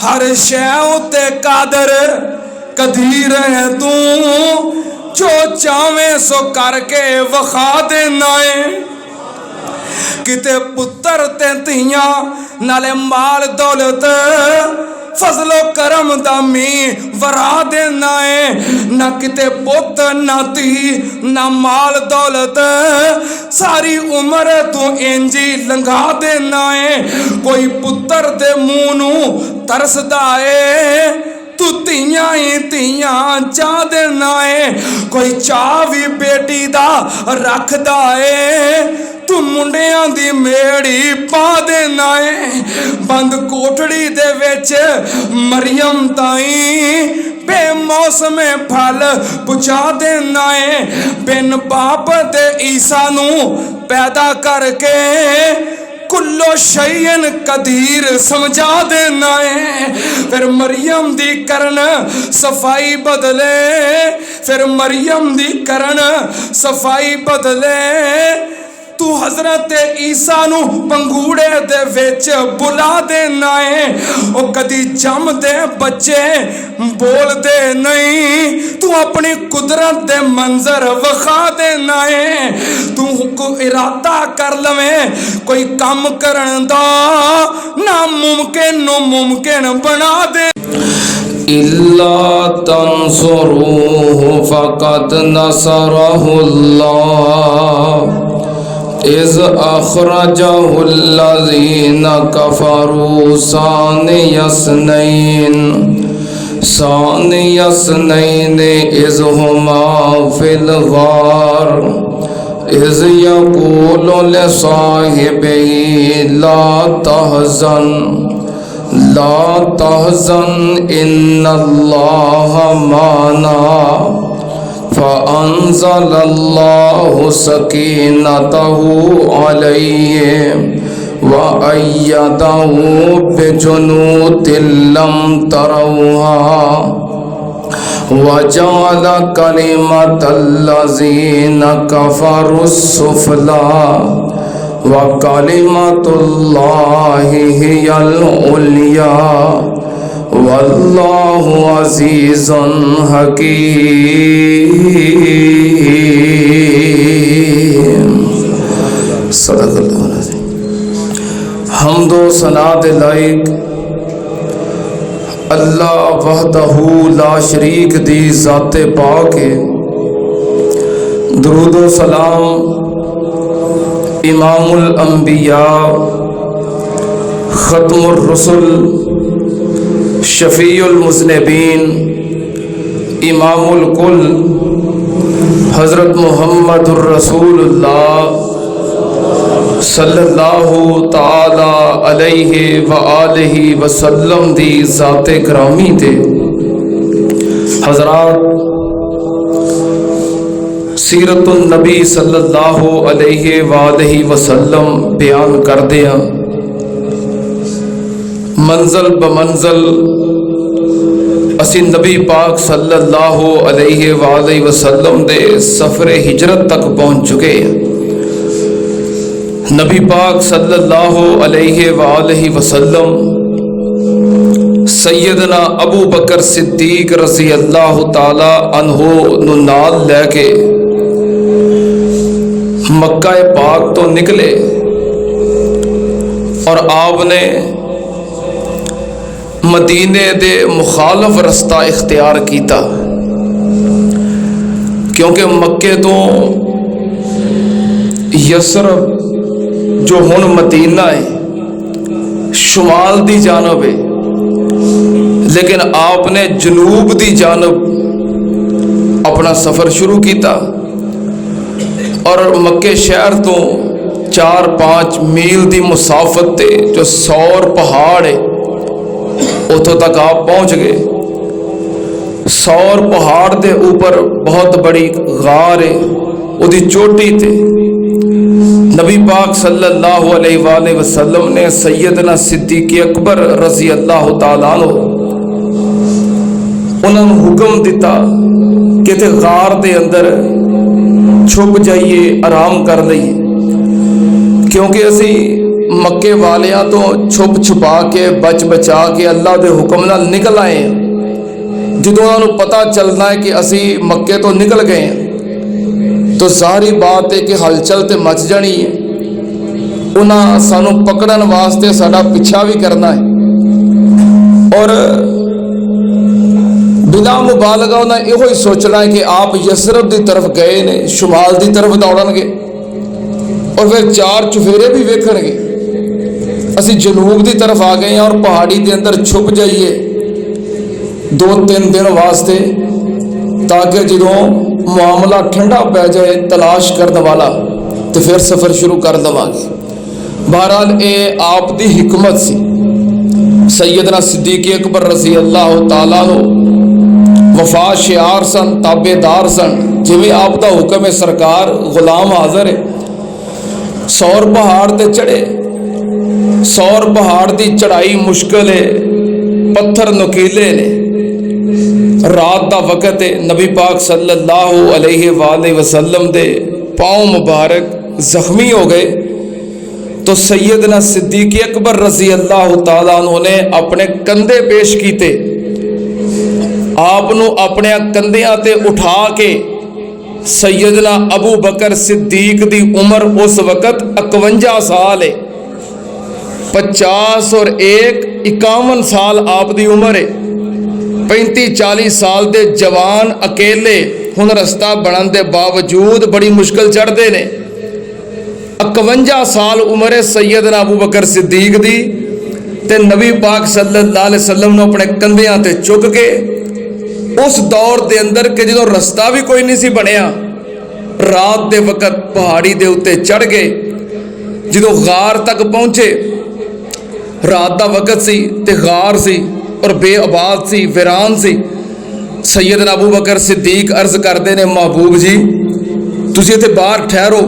हर शै उत्ते कादर कदीर है तू, जो चावे सो करके वखा देना है। किते पुत्र ते धीयां नाले माल दौलत फजलो करम दा मी वरा देना है। ना किते पुत ना धी ना माल दौलत, सारी उम्र तू इंजी लंघा देना है। कोई पुत्र दे मुंह नू तरसदा है, तू तियां ही तियां चा देना है। कोई चाह भी बेटी दा रखदा है, तू मुंडियां दी मेड़ी पा देना है। बंद कोठड़ी दे विच मरियम ताई बेमौसमे फल पुचा देना है। बिन बाप दे ईसा नू पैदा करके कुल्लो शैयन कदीर समझा देना है। फिर मरियम दी करन सफाई बदले, फिर मरियम दी करन सफाई बदले। तू हजरत ईसा नू पंगूड़े दे विच बुला देना है। ओ कदी जमदे बच्चे बोलदे नहीं, तू अपनी कुदरत दे मंजर वखा देना है। तू को इरादा कर लवे कोई काम करन दा, नामुमकिन नु मुमकिन बना दे। इल्ला तंसुरूहु फक़द नसरहुल्लाह इज़ अख़रजहुल्लज़ीना कफ़रू सानियस्नैन इज़ हुमा फ़िल ग़ार इज़ यक़ूलु लिसाहिबिही ला तहज़न इन्नल्लाह माना फ़अंज़लल्लाहु सकीनतहु अलैहि व अय्यदहु बिजुनूदिन लम तरौहा व जअल कलिमतल्लज़ीना कफ़रुस्सुफ़ला व कलिमतुल्लाहि हियल उलिया वल्लाहु अज़ीज़ुन हकीम। सदक़ल्लाहुल अज़ीम। हम्दो सनात लाइक अल्लाह वहदहू ला शरीक दी ज़ाते पाक है। दुरूद व सलाम इमामुल अंबिया ख़त्मुर रसूल शफ़ीउल मुज़निबीन इमामुल कुल हज़रत मुहम्मदुर रसूलुल्लाह सल्लल्लाहु ताला अलैहि व आलिहि वसल्लम दी ज़ाते ग्रामी थे। हज़रात सीरतुन नबी सल्लल्लाहु अलैहि व आलिहि वसल्लम बयान कर दिया। मंज़ल ब मंज़ल असी नबी पाक सल्लल्लाहु अलैहि वसल्लम दे सफ़रे हिजरत तक पहुँच चुके हैं। नबी पाक सल्लल्लाहु अलैहि वसल्लम सैयदना अबू बकर सिद्दीक रज़ी अल्लाह ताला अन्हो नु नाल लैके मक्का पाक तो निकले और आपने मदीने दे मुखालफ रस्ता इख्तियार किया, क्योंकि मक्के तो यसरब जो हुन मदीना है शुमाल दी जानब है, लेकिन आपने जनूब दी जानब अपना सफ़र शुरू किया और मक्के शहर तो 4-5 मील दी मुसाफत ते जो सौर पहाड़ है उतों तक आप पहुँच गए। सौर पहाड़ के ऊपर बहुत बड़ी गार है, उदी चोटी ते नबी पाक सल्लल्लाहु अलैहि वसल्लम ने सैयदना सिद्दीक़ अकबर रज़ी अल्लाह ताला अन्हु उन्होंने हुक्म दिता कि ते गार के अंदर छुप जाइए, आराम कर लईए, क्योंकि असी मक्के वालियां तो छुप छुपा के बच बचा के अल्लाह के हुक्म नाल निकल आए हैं। जो उन्होंने पता चलना है कि असी मक्के तो निकल गए हैं तो सारी बात है कि हलचल तो मच जानी है। उन्हें सानू पकड़न वास्ते साडा पिछा भी करना है और बिना मुबालगा उन्हें यो सोचना है कि आप यसरब की तरफ गए ने, शुमाल की तरफ दौड़नगे और फिर चार चुफेरे भी वेखणगे। असी जनूब की तरफ आ गए हैं और पहाड़ी के अंदर छुप जाइए 2-3 दिन वास्ते, ताकि जो मामला ठंडा पै जाए तलाश करने वाला तो फिर सफ़र शुरू कर देवांगे। बहरहाल ये आप दी हिकमत सी। सैयदना सिद्दीक़ अकबर रज़ी अल्लाह तआला अन्हु वफा शियार सन, ताबेदार सन। जिवें आप दा हुक्म है सरकार, गुलाम हाज़र है। सौर पहाड़ ते चढ़े। सौर पहाड़ की चढ़ाई मुश्किल है, पत्थर नुकीले ने। रात का वक़्त है। नबी पाक सल्लल्लाहु अलैहि वसल्लम दे पाँव मुबारक जख्मी हो गए तो सैयदना सिद्दीक़ अकबर रज़ी अल्लाह तआला अन्हु ने अपने कंधे पेश किए। आपनू अपने कंधियां ते उठा के सैयदना अबू बकर सिद्दीक दी उम्र उस वक़्त 51 साल है। 50 और 1 51 साल आप दी उम्र है। 35-40 साल दे जवान अकेले हुन रस्ता बनन दे बावजूद बड़ी मुश्किल चढ़ते ने। 51 साल उम्र है सैयदना अबू बकर सिद्दीक दी ते नबी पाक सल्लल्लाहु अलैहि वसल्लम ने अपने कंधियां ते चुक के उस दौर के अंदर कि जो रस्ता भी कोई नहीं सी बनया, रात के वक़्त पहाड़ी के उत्ते चढ़ गए। जो गार तक पहुँचे, रात का वक़्त सी ते गार सी और बेआबाद सी, वीरान सी। सैयदना अबू बकर सिद्दीक अर्ज करते ने, महबूब जी तुसीं इत्थे बाहर ठहरो,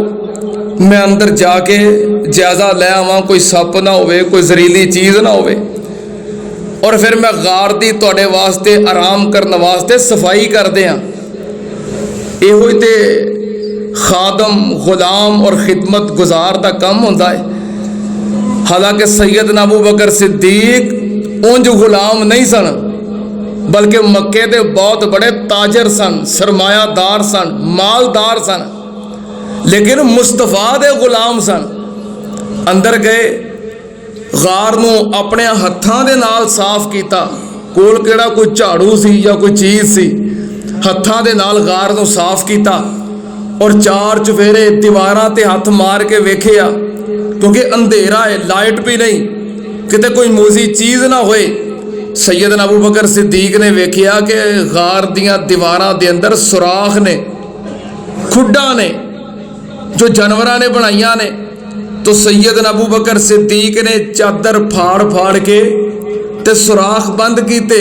मैं अंदर जाके जायज़ा लै आवां, कोई सप ना होवे, कोई जहरीली चीज़ ना होवे, और फिर मैं गार दी तुहाडे वास्ते आराम करने वास्ते सफाई कर दियां। इहो ही ते खादम, गुलाम और खिदमत गुजार का काम होंदा है। हालांकि सैयदना अबू बकर सिद्दीक उंज गुलाम नहीं सन, बल्कि मक्के दे बहुत बड़े ताजर सन, सरमायादार सन, मालदार सन, लेकिन मुस्तफा दे गुलाम सन। अंदर गए, गार नूं अपने हत्थां दे नाल साफ किया। कोल किहड़ा कोई झाड़ू सी या कोई चीज़ सी, हत्थां दे नाल गार नूं साफ किया और चार चुफेरे दीवारां ते हथ मार के वेखिया, क्योंकि अंधेरा है, लाइट भी नहीं, किते कोई मोजी चीज़ ना होए। सैयदना अबू बकर सिद्दीक ने वेखिया कि गार दियां दीवारां दे अंदर सुराख ने, खुड्डां ने जो जानवरां ने बनाइयां ने। तो सैयदना अबू बकर सिद्दीक ने चादर फाड़ फाड़ के ते सुराख बंद कीते।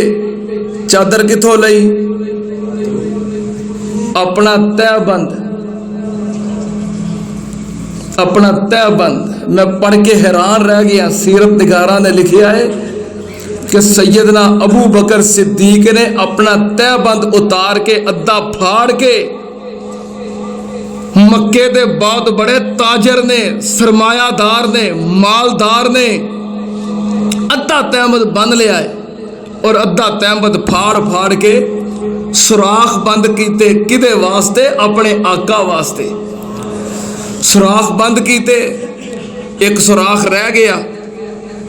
चादर किथों लई? अपना तहबंद, अपना तहबंद। मैं पढ़ के हैरान रह गया। सीरत निगारा ने लिखा है कि सैयदना अबू बकर सिद्दीक ने अपना तहबंद उतार के अद्धा फाड़ के, मक्के दे बहुत बड़े ताजर ने, सरमायादार ने, मालदार ने अद्धा तहबंद बंद लिया है और अद्धा तहबंद फाड़ फाड़ के सुराख बंद कीते। किदे वास्ते? अपने आका वास्ते सुराख बंद कीते। एक सुराख रह गया।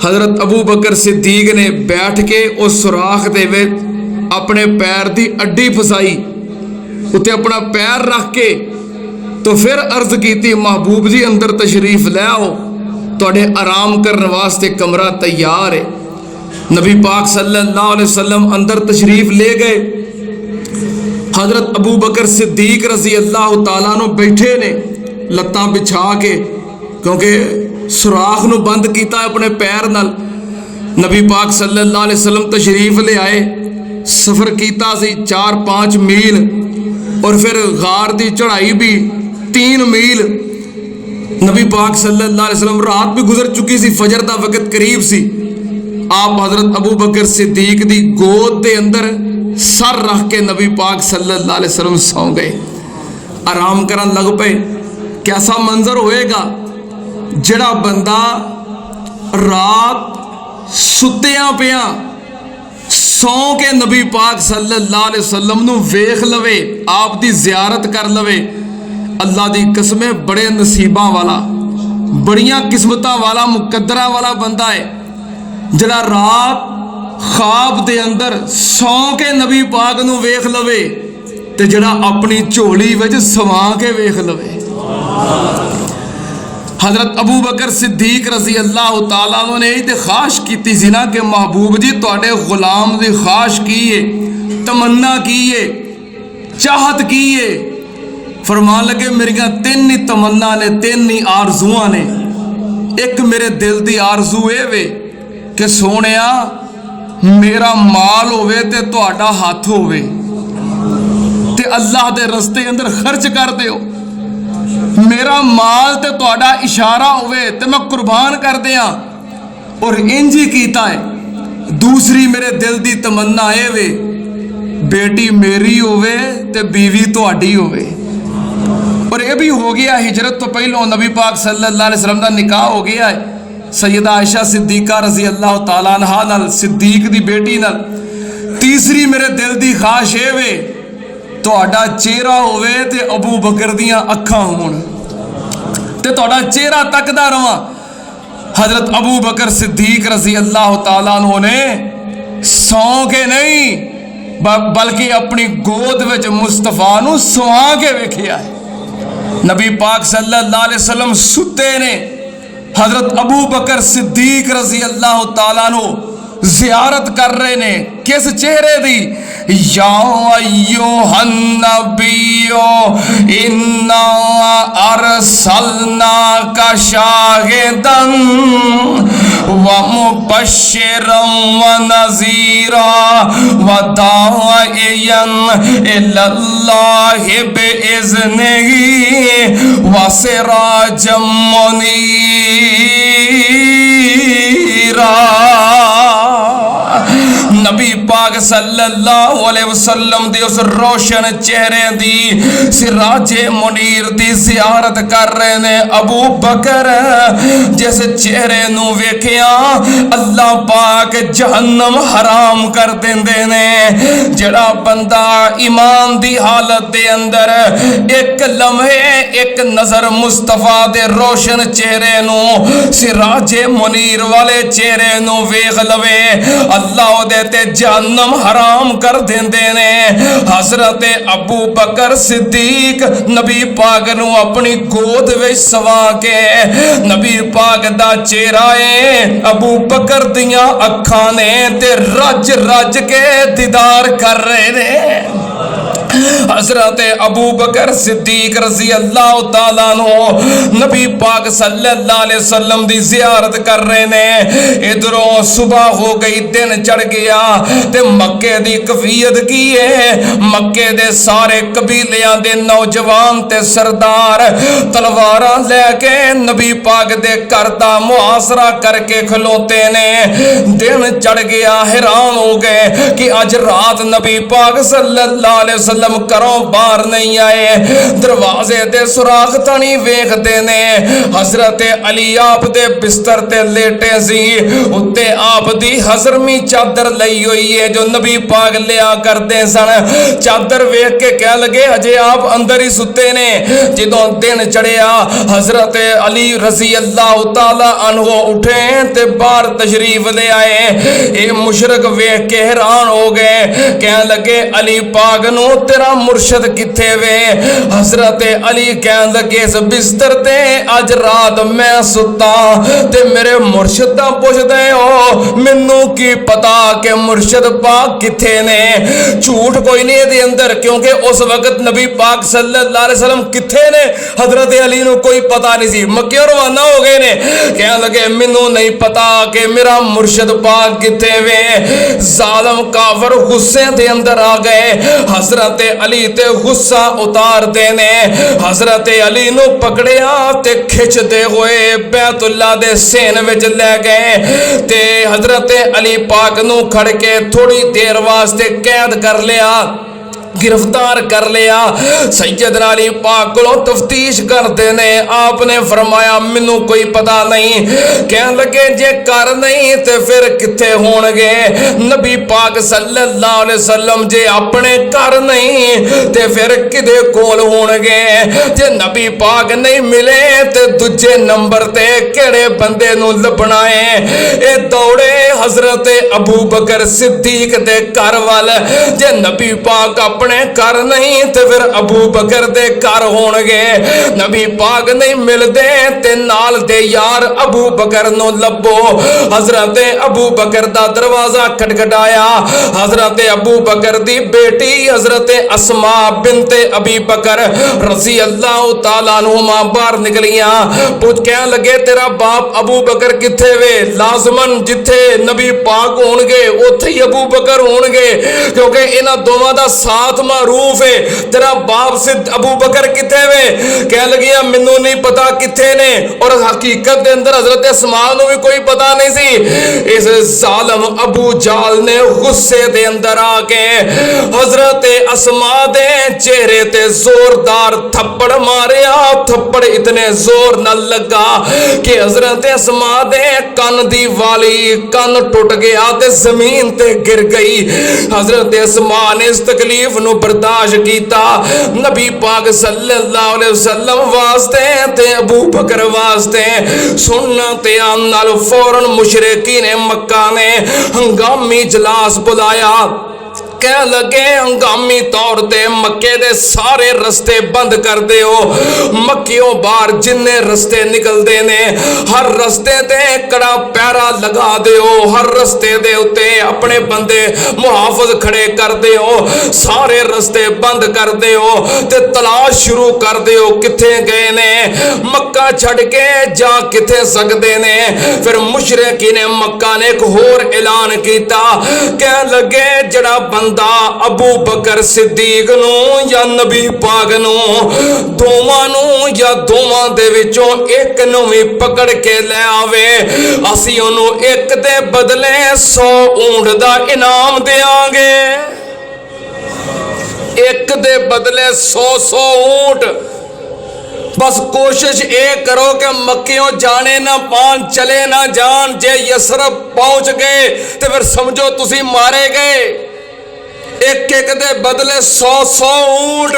हजरत अबू बकर सिद्दीक ने बैठ के उस सुराख दे विच अपने पैर की अड्डी फसाई, उत्ते अपना पैर रख के तो फिर अर्ज की, महबूब जी अंदर तशरीफ ले आओ, तुहाडे आराम करने वास्ते कमरा तैयार है। नबी पाक सल्लल्लाहु अलैहि वसल्लम अंदर तशरीफ ले गए। हजरत अबू बकर सिद्दीक रजी अल्लाह तआला अन्हु बैठे ने लत्तां बिछा के, क्योंकि सुराख नूं बंद किया अपने पैर नाल। नबी पाक सल्लल्लाहु अलैहि वसल्लम तशरीफ ले आए। सफ़र किया सी 4-5 मील और फिर गार की चढ़ाई भी 3 मील। नबी पाक सल्लल्लाहु अलैहि वसल्लम, रात भी गुजर चुकी सी, फजर का वक़्त करीब सी। आप हजरत अबू बकर सिद्दीक दी गोद के अंदर सर रख के नबी पाक सल्लल्लाहु अलैहि वसल्लम सौ गए, आराम करन लग पे। कैसा मंजर होएगा जड़ा बंदा रात सुत्तियां पिया सौ के नबी पाक सल्लल्लाहु अलैहि वसल्लम नूं वेख लवे, आप दी ज़ियारत कर लवे, अल्लाह दी कसमें बड़े नसीबां वाला, बड़ियां किस्मतां वाला, मुकद्दरा वाला बंदा है जिहड़ा रात ख्वाब दे अंदर सौ के नबी पाक नूं वेख लवे ते जिहड़ा अपनी झोली विच सवा के वेख लवे। हजरत अबू बकर सिद्दीक रजी अल्लाह तआला अन्हु ने यही ख्वाहिश की सी ना कि महबूब जी तुहाडे गुलाम की ख्वाहिश की है, तमन्ना की है, चाहत की है। फरमान लगे मेरिया तीन ही तमन्ना ने, तीन ही आरजुआ ने। एक मेरे दिल की आरजू ये वे कि सोनिया मेरा माल होवे ते तुहाडा हाथ होवे ते अल्लाह दे रस्ते अंदर खर्च कर दिओ, मेरा माल ते तुहाडा इशारा होवे ते मैं कुर्बान कर दिया। और इंज ही कीता है। दूसरी मेरे दिल दी तमन्ना ये वे बेटी मेरी होवे ते बीवी तुहाडी होवे। और ये भी हो गया, हिजरत तो पहलों नबी पाक सल्लल्लाहु अलैहि वसल्लम दा निकाह हो गया है सैयदा आयशा सिद्दीका रजी अल्लाह तआला अन्हा नाल, सिद्दीक दी बेटी नाल। तीसरी मेरे दिल दी ख्वाहिश ये वे तुहाडा चेहरा होवे ते अबू बकर दियां अखां होण ते तुहाडा चेहरा तकदा रवां। हजरत अबू बकर सिद्दीक रजी अल्लाह तआला अन्हु ने सौ के नहीं बल्कि अपनी गोद विच मुस्तफा नूं सुआ के वेखिया है। नबी पाक सल्लल्लाहु अलैहि वसल्लम सुते ने, हजरत अबू बकर सिद्दीक रजी अल्लाह तआला अन्हु ज़ियारत कर रहे ने। किस चेहरे दी? या अय्युहन नबियो इन्ना अरसलनाका शाहिदन व मुबश्शिरन व नज़ीरा व दाइयन इलल्लाहि बिइज़निही व सिराजम मुनीरा। नबी पाक सल्लल्लाहु अलैहि वसल्लम दे उस रोशन चेहरे दी सिराजे मुनीर दी ज़ियारत कर रहे ने अबू बकर। जिस चेहरे नूं वेखिया अल्लाह पाक जहन्नम हराम कर देंदे ने। जिहड़ा बंदा ईमान दी हालत दे अंदर एक लम्हे एक नजर मुस्तफा दे रोशन चेहरे नूं, सिराजे मुनीर वाले चेहरे नूं वेख लवे, अल्लाह दे ते जहन्नम हराम कर देंदे ने। हजरत अबू बकर सिद्दीक नबी पाक नूं अपनी गोद विच सवा के नबी पाक दा चेहरा है, अबू बकर दियां अखां ने ते रज रज के दीदार कर रहे ने। हजरत अबू बकर सिद्दीक रजी अल्लाह तआला अन्हु नबी पाक सल्लल्लाहु अलैहि वसल्लम दी ज़ियारत कर रहे ने। इधरों सुबह हो गई, दिन चढ़ गया ते मक्के दी कफियत की है। मक्के दे सारे कबीलियां दे नौजवान ते सरदार तलवारां लैके नबी पाक दे घर दा मुहासरा करके खलोते ने। दिन चढ़ गया, हैरान हो गए कि अज रात नबी पाक सल्लल्लाहु अलैहि वसल्लम घरों बाहर नहीं आए। दरवाजे ते सुराख तनी वेखते ने। हजरत अली आप दे बिस्तर ते लेटे सी, उत्ते आप दी हजरमी चादर लई हुई है जो नबी पाक लिया करते सन। चादर वेख के कह लगे अजे आप अंदर ही सुते ने। जदों दिन चढ़िया हजरत अली रजी अल्लाह तआला अन्हु उठे ते बाहर तशरीफ ले आए। ये मुशरक वेख के हैरान हो गए, कह लगे अली पाक नूं तेरा मुर्शद किथे वे? हजरत अली कह लगे इस बिस्तर ते अज रात मैं सुता ते मेरे मुर्शद दा पुछदे हो, मैनू की पता कि मुर्शद पाक किथे ने। झूठ कोई नहीं दे अंदर, क्योंकि उस वक्त नबी पाक सल्लल्लाहु अलैहि वसल्लम किथे ने हजरत अली नू कोई पता नहीं सी। मक्के रवाना हो गए ने, कह लगे मैनू नहीं पता कि मेरा मुर्शद पाक किथे वे। जालिम काफर गुस्से दे अंदर आ गए। हजरत अली ते गुस्सा उतार देने हजरत अली नू पकड़िया ते खिंचते हुए बैतुल्ला दे सेन विच ले गए ते हजरत अली पाक नू खड़ के थोड़ी देर वास्ते कैद कर लिया। गिरफ्तार कर लिया। सैयदना अली पाक को तफ्तीश करते ने, आपने फरमाया मैनू कोई पता नहीं। कह लगे जे कर नहीं ते फिर किथे होणगे। नबी पाक सल्लल्लाहु अलैहि वसल्लम जे अपने घर नहीं ते फिर किदे कोल होणगे। जे नबी पाक नहीं मिले ते दूजे नंबर ते केड़े बंदे नू लभना है। ए दौड़े हजरत अबू बकर सिद्दीक दे घर वाल। जे नबी पाक अपने घर नहीं ते फिर अबू बकर दे घर होणगे। नबी पाक नहीं मिलदे ते नाल दे यार अबू बकर नु लभो। हजरत अबू बकर दा दरवाजा खटखटाया। हजरत अबू बकर दी बेटी हजरत अस्मा बिनते अबी बकर रजी अल्लाह तआला अन्हुमा बाहर निकलियां। पूछ कह लगे तेरा बाप अबू बकर किथे वे? लाजमन जिथे नबी पाक होणगे उत्थे ही अबू बकर होणगे, क्योंकि इन्हां दोवां दा साथ मारूफ है। तेरा बाप से अबू बकर किथे वे? कह लगिया मैनू नहीं पता किथे ने। और हकीकत दे अंदर हजरत अस्मा नू भी कोई पता नहीं सी। इस जालिम अबू जाल ने गुस्से दे अंदर आके हजरत अस्मा दे चेहरे ते जोरदार थप्पड़ मारिया। थप्पड़ इतने जोर न लगा कि हजरत अस्मा दे कन दी वाली कन टुट गया ते जमीन ते गिर गई। हजरत अस्मा ने इस तकलीफ नु बर्दाश्त कीता। नबी पाक सल्लल्लाहु अलैहि वसल्लम वास्ते ते अबू बकर वास्ते सुनना ते आन नाल फौरन मुशरिकीन मक्का ने हंगामी इजलास बुलाया। कह लगे हंगामी तौर ते मक्के दे सारे रस्ते बंद कर दिओ। मक्कियों बाहर जिन्ने रस्ते निकलते ने हर रस्ते ते कड़ा पैरा लगा दिओ। हर रस्ते दे उत्ते अपने बंदे मुहाफिज खड़े कर दिओ। सारे रस्ते बंद कर दिओ ते तलाश शुरू कर दिओ किथे गए ने, मक्का छड़ के जा किथे सकते ने। फिर मुशरिकीन ने मक्का ने एक होर ऐलान किया। कह लगे जड़ा अबू बकर सिद्दीक नू या नबी पाक नू दोवां नू या दोवां दे विचों एक नू भी पकड़ के ले आवे, असी ओनू एक दे बदले 100 ऊंट दा इनाम देंगे। एक दे बदले 100 ऊंट। बस कोशिश ये करो कि मक्कियों जाने ना पान, चले ना जान। जे यसरब पहुंच गए तो फिर समझो तुसी मारे गए। एक एक दे बदले 100 ऊंट।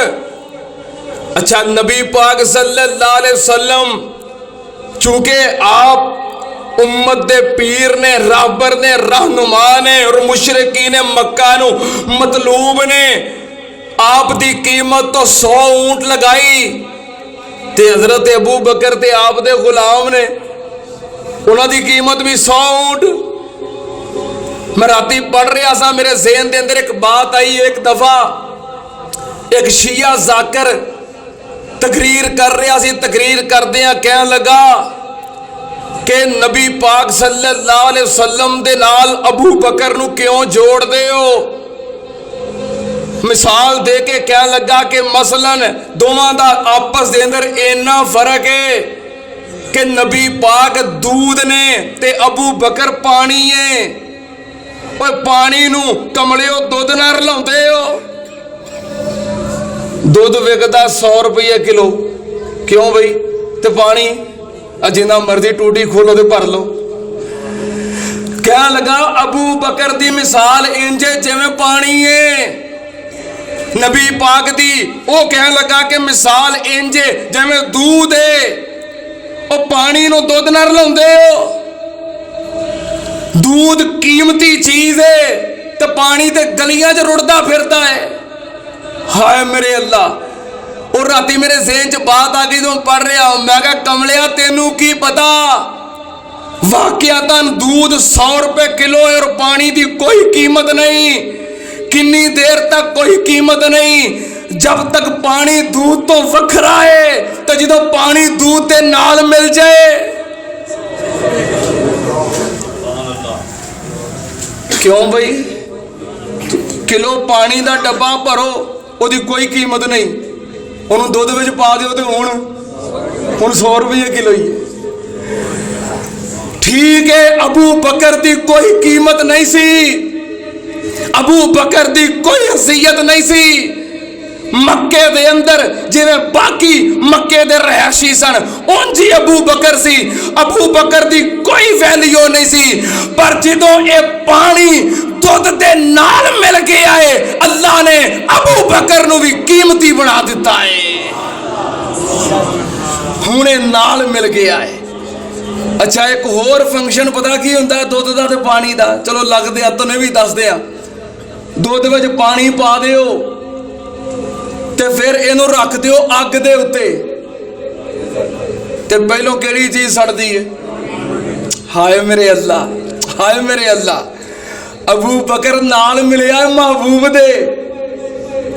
अच्छा, नबी पाक सल्लल्लाहु अलैहि वसल्लम चूंकि आप उम्मत दे पीर ने, राहबर ने, रहनुमा ने और मुशरिकीन मक्का नु मतलूब ने आप दी कीमत तो 100 ऊंट लगाई। ते हजरत अबू बकर ते आप दे गुलाम ने उन्हां दी कीमत भी 100 ऊंट। मैं राती पढ़ रहा था, मेरे ज़हन के अंदर एक बात आई। एक दफा एक शिया जाकर तकरीर कर रहा सी। तकरीर करदियां कह लगा कि नबी पाक सल्लल्लाहु अलैहि वसल्लम दे नाल अबू बकर नू क्यों जोड़ दे हो? मिसाल दे के कह लगा कि मसलन दोवां दा आपस दे अंदर इन्ना फर्क है कि नबी पाक दूध ने ते अबू बकर पानी है। पानी नू कमलियो दुध ना रलाउंदे हो। दुध विकदा 100 रुपये किलो, क्यों बई? ते पानी जिन्ना मर्जी टूटी खोलो ते भर लो। कह लगा अबू बकर दी मिसाल इंजे जिवें पानी है। नबी पाक दी वो कह लगा कि मिसाल इंजे जिवें दूध है। ओ पानी नू दुध ना रलाउंदे हो। दूध कीमती चीज है तो पानी ते गलियां च रुड़दा फिरदा है। हाय मेरे अल्लाह। और राती मेरे ज़हन च बात आ गई तो पढ़ रहा हूं, मैं कहा कमलिया तेनू की पता वाकयातन दूध 100 रुपए किलो है और पानी की कोई कीमत नहीं। किन्नी देर तक कोई कीमत नहीं, जब तक पानी दूध तो वखरा है, तो जो पानी दूध के नाल मिल जाए। क्यों भाई? किलो पानी का डब्बा भरो, ओदी कोई कीमत नहीं, उन्होंने दुध विच पा दिओ तो हुण 100 रुपये किलो ही। ठीक है, अबू बकर की कोई कीमत नहीं सी, अबू बकर की कोई हैसियत नहीं सी, मक्के दे अंदर जिवें बाकी मक्के दे रहशी सन उंज ही अबू बकर सी। अबू बकर दी कोई वैल्यू नहीं सी, पर जदों ये पानी दुध दे नाल मिल गया है अल्लाह ने अबू बकर नूं भी कीमती बना दिता है। हुणे नाल मिल गया है। अच्छा एक होर फंक्शन पता की हुंदा दुध दा ते पानी दा, चलो लगदे आ तने भी दसदे आ। दुध विच पानी पा दिओ ते फिर इहनूं रख दिओ अग दे उत्ते, ते पहलों किहड़ी चीज सड़दी है? हाय मेरे अल्लाह, हाय मेरे अल्लाह। अबू बकर नाल मिलिया महबूब दे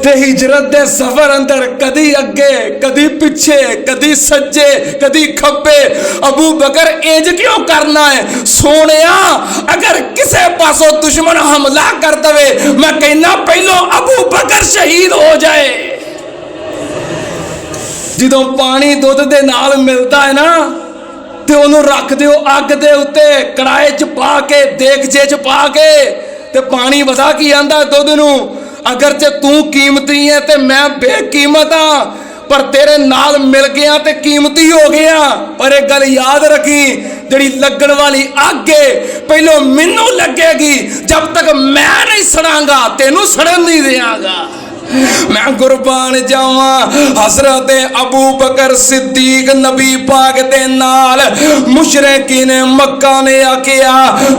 ते हिजरत दे सफर अंदर कदी अगे कदी पिछे कदी सज्जे कदी खब्बे। अबू बकर इंज क्यों करना है? सोनिया अगर किसे पासों दुश्मन हमला कर दवे मैं कहना पहलों अबू बकर शहीद हो जाए। ਜਦੋਂ पानी दुध दे नाल मिलता है ना ते ओनू रख दिओ अग दे उत्ते कड़ाए च पा के देगचे च पा के ते पानी पता की आंदा दुध नू अगर जे तू कीमती है ते मैं बेकीमत हाँ, पर तेरे नाल मिल गया ते कीमती हो गया। पर एक गल याद रखी जिहड़ी लगन वाली अग है पहलों मैनू लगेगी, जब तक मैं नहीं सड़ांगा तेनू सड़न नहीं देंगा। मैं कुर्बान जावा हजरत अबू बकर सिद्दीक नबी पाक दे नाल मुशरिकीन मक्का ने आखिया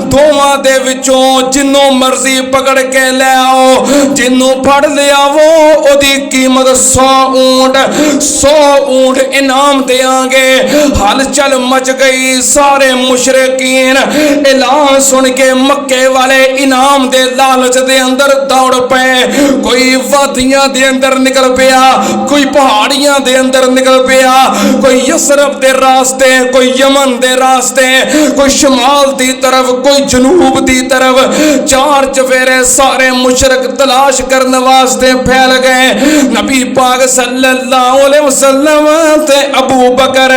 दोवां दे विचों जिन्नों मर्जी पकड़ के ले आओ, जिन्नों फड़ लिया वो ओदी कीमत 100 ऊंट 100 ऊंट इनाम देंगे। हलचल मच गई, सारे मुशरिकीन ऐलान सुन के मक्के वाले इनाम दे लालच दे अंदर दौड़ पे। कोई वादियां दे अंदर निकल पिया, कोई पहाड़ियां दे अंदर निकल पिया, कोई यसरफ दे रास्ते, कोई यमन दे रास्ते, कोई शमाल दी तरफ, कोई जनूब दी तरफ। चार चफेरे सारे मुशरक तलाश करने वास्ते फैल गए। नबी पाक सल्लल्लाहु अलैहि वसल्लम ते अबू बकर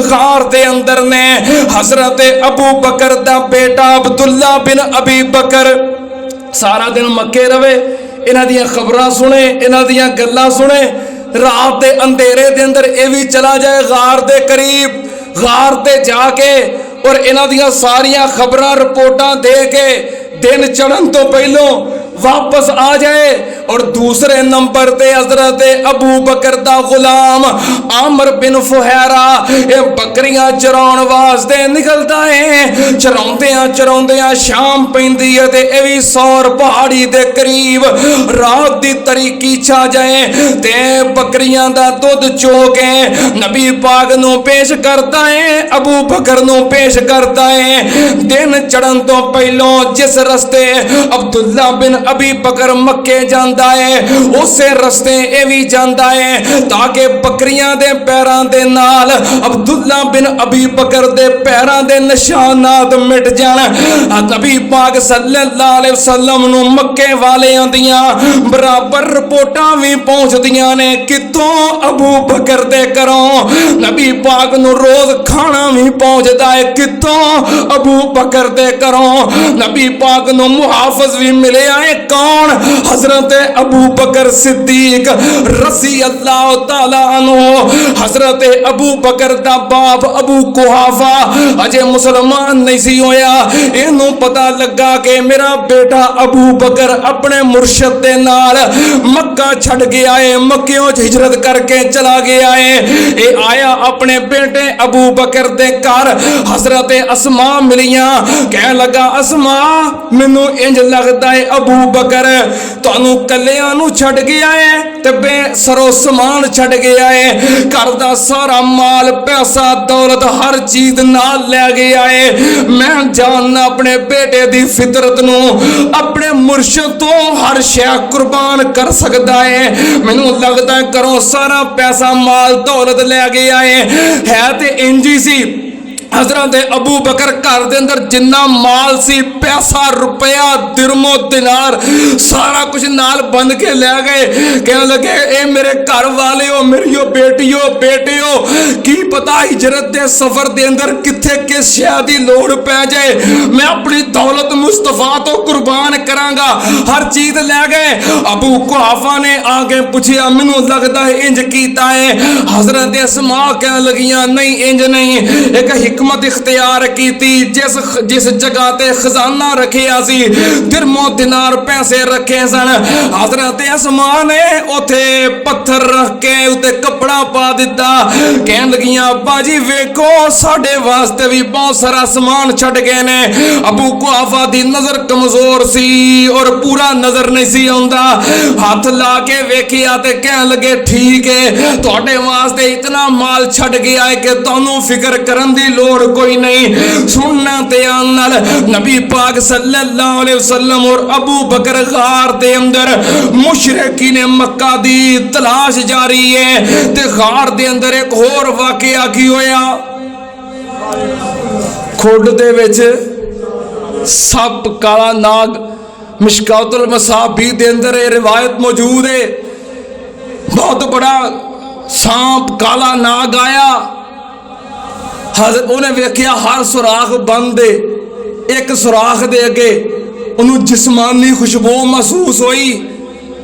गार दे अंदर ने हजरत अबू बकर दा बेटा अब्दुल्ला बिन अबी बकर सारा दिन मक्के रवे, इन्हां दियां खबरां सुने, इन्हां दियां गल्लां सुने। रात दे अंधेरे दे अंदर ये भी चला जाए गार दे करीब, गार ते जाके और इन्हां दियां सारियां खबरां रिपोर्टां दे के दिन चढ़न तो पहलों वापस आ जाए। और दूसरे नंबर पे हजरत अबू बकर दा गुलाम आमर बिन फुहैरा ये बकरियां चराउण वास्ते निकलता है। चराउंदियां शाम पैंदी है ते ये भी सौर पहाड़ी दे करीब रात दी तरीकी छा जाए ते बकरियां दा दुध चो के नबी पाक नूं पेश करता है, अबू बकर नूं पेश करता है। दिन चढ़न तो पहलों जिस रस्ते अब्दुल्ला बिन अबी बकर मक्के जांदा है उसे रस्ते ये भी जांदा है ताकि बकरियां दे पैरां दे नाल अब्दुल्ला बिन अबी बकर दे पैरां दे निशानात मिट जाण। नबी पाक सल्लल्लाहु अलैहि वसल्लम नूं मक्के वालियां दियां बराबर रिपोर्टां भी पहुंचदियां ने कितों अबू बकर दे घरों। नबी पाक नूं रोज खाना भी पहुंचदा है कितों अबू बकर दे घरों। नबी पाक नूं मुहाफिज भी मिले आए कौन? हजरत अबू बकर सिद्दीक रज़ी अल्लाह तआला अन्हु। हजरत अबू बकर दा बाप अबू कुहाफा अजे मुसलमान नहीं सी होया, इनू पता लगा कि मेरा बेटा अबू बकर अपने मुर्शद दे नाल मक्का छड़ गया है, मक्कियों हिजरत करके चला गया है। ये आया अपने बेटे अबू बकर दे घर, हजरत अस्मा मिलियां, कह लगा अस्मा मैनू इंज लगता है अबू बकर तुहानू कलियां नू छड़ गया है ते बेसरो समान छड़ गया है, घर दा सारा माल पैसा दौलत हर चीज नाल ले गया है। मैं जानना अपने बेटे दी फितरत नू अपने मुर्शद तो हर शै कुर्बान कर सकता है। मैनू लगता है घरों सारा पैसा माल दौलत ले गया है ते इंज ही सी। हजरत अबू बकर घर दे अंदर जिन्ना माल सी, पैसा रुपया दिरमो दिनार सारा कुछ नाल बंद के ले गए। कहने लगे ए मेरे घर वाले हो, मेरियो बेटियो बेटियो, की पता हिजरत के सफर के अंदर किथे किस शय की लोड़ पै जाए, मैं अपनी दौलत मुस्तफा तो कुर्बान करांगा। हर चीज ले गए। अबू कुहाफा ने आगे पूछा मैनू लगता है इंज कीता है। हजरत अस्मा कहने लगियां नहीं इंज नहीं, एक हिकमत इख्तियार की थी। जिस जगह ते खजाना रखिया सी, दिरमो दिनार पैसे रखे सन, हजरत अस्मा ने उथे पत्थर रख के उते कपड़ा पा दिता। कहन लगियां अब्बा जी वेखो साडे वास्ते भी बहुत सारा समान छड़ गए ने। अबू कुहाफा दी नजर कमजोर सी और पूरा नजर नहीं सी आउंदा। हाथ ला के वेखिया ते कहन लगे ठीक है, तुहाडे वास्ते इतना माल छड़ गया है कि तुहानू फिक्र करन दी लोड़ कोई नहीं। सुनना ते नाल नबी पाक सल्लल्लाहु अलैहि वसल्लम और अबू बकर गार दे अंदर मुशरिकीन मक्का दी तलाश जारी है ते गार दे अंदर एक होर वाकया की होया। खुड दे विच सप काला नाग, मिशकातुल मसाबी दे अंदर ये रिवायत मौजूद है। बहुत बड़ा सांप काला नाग आया, उन्हें वेख्या हर सुराख बंद है, एक सुराख दे अगे उन्हें जिस्मानी खुशबू महसूस हुई।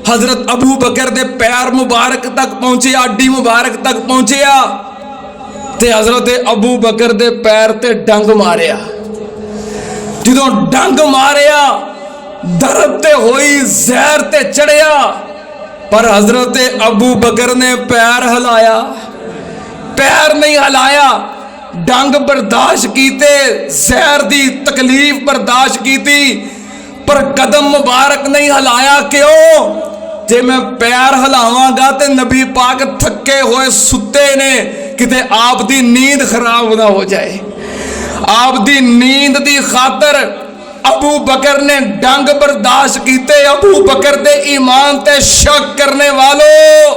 हजरत अबू बकर दे पैर मुबारक तक पहुंचे, अड्डी मुबारक तक पहुंचिया ते हजरत अबू बकर दे पैर ते डंग मारिया। जो डंग मारिया दर्द ते होई, जहर ते चढ़िया, पर हजरत अबू बकर ने पैर हिलाया, पैर नहीं हिलाया। डंग बर्दाश्त कीते, जहर दी तकलीफ बर्दाश्त की थी, पर कदम मुबारक नहीं हिलाया। क्यों? जे मैं पैर हिलावांगा ते नबी पाक थके हुए सुते ने, किते आप दी नींद खराब ना हो जाए। आप दी नींद दी खातर अबू बकर ने डंग बर्दाश्त कीते। अबू बकर दे ईमान ते शक करने वालों,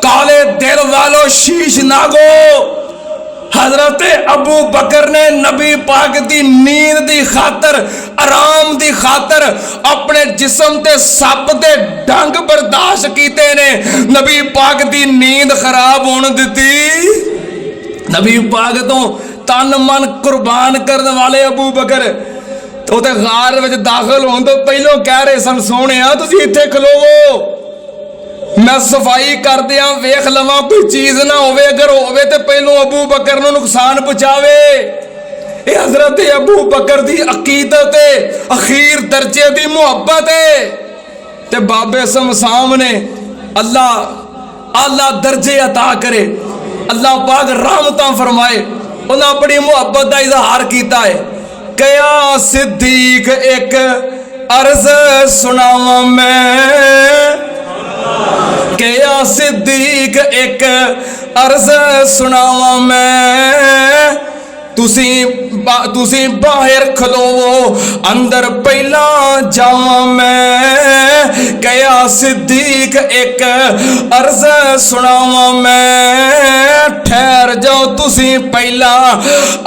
काले दिल वालों, शीश नागो, हजरत अबू बकर ने नबी पाक दी नींद दी खातर, आराम दी खातर अपने जिस्म ते सप दे डंग बर्दाश्त कीते ने। नबी पाक दी नींद खराब होने दिती। नबी पाक तो तन मन कुर्बान करने वाले अबू बकर तो गार में दाखिल होने तो पहलों कह रहे सन सोने तुसीं इत्थे खलोवो, मैं सफाई कर दिया, वेख लवा कोई चीज ना होवे, अगर होवे तो पहलों अबू बकर नूं नुकसान पहुंचावे। ये हजरत अबू बकर दी अकीदत है, अखीर दर्जे दी मुहब्बत है। ते बाबे समसाम ने अल्लाह आला दर्जे अता करे, अल्लाह पाक रहमतां फरमाए, उन्हें अपनी मुहब्बत का इजहार किया है। कया सिद्दीक एक अर्ज सुनावा मैं, कया सिद्दीक एक अर्ज सुनावा मैं, तुसी बाहर खलोवो अंदर पहला जावा मैं। कया सिद्दीक एक अर्ज सुनावा मैं, ठहर जाओ तुसी पहला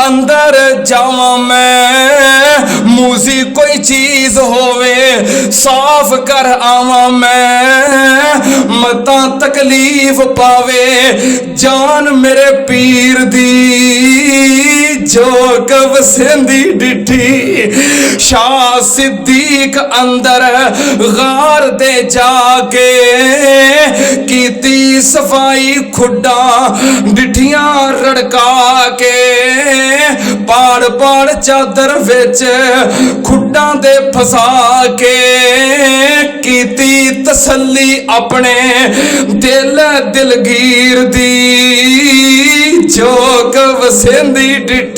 अंदर जावा मैं। मूसी कोई चीज होवे साफ कर आवा मैं, मता तकलीफ पावे जान मेरे पीर दी, जो कब सिंधी डिठी। शाह सिद्दीक अंदर गार दे जाके कीती सफाई, खुडा डिठियां रड़का के, पाड़ पाड़ चादर विच खुडा दे फसा के कीती तसल्ली अपने दिल दिलगीर दी, जो कब सिंधी डिठी।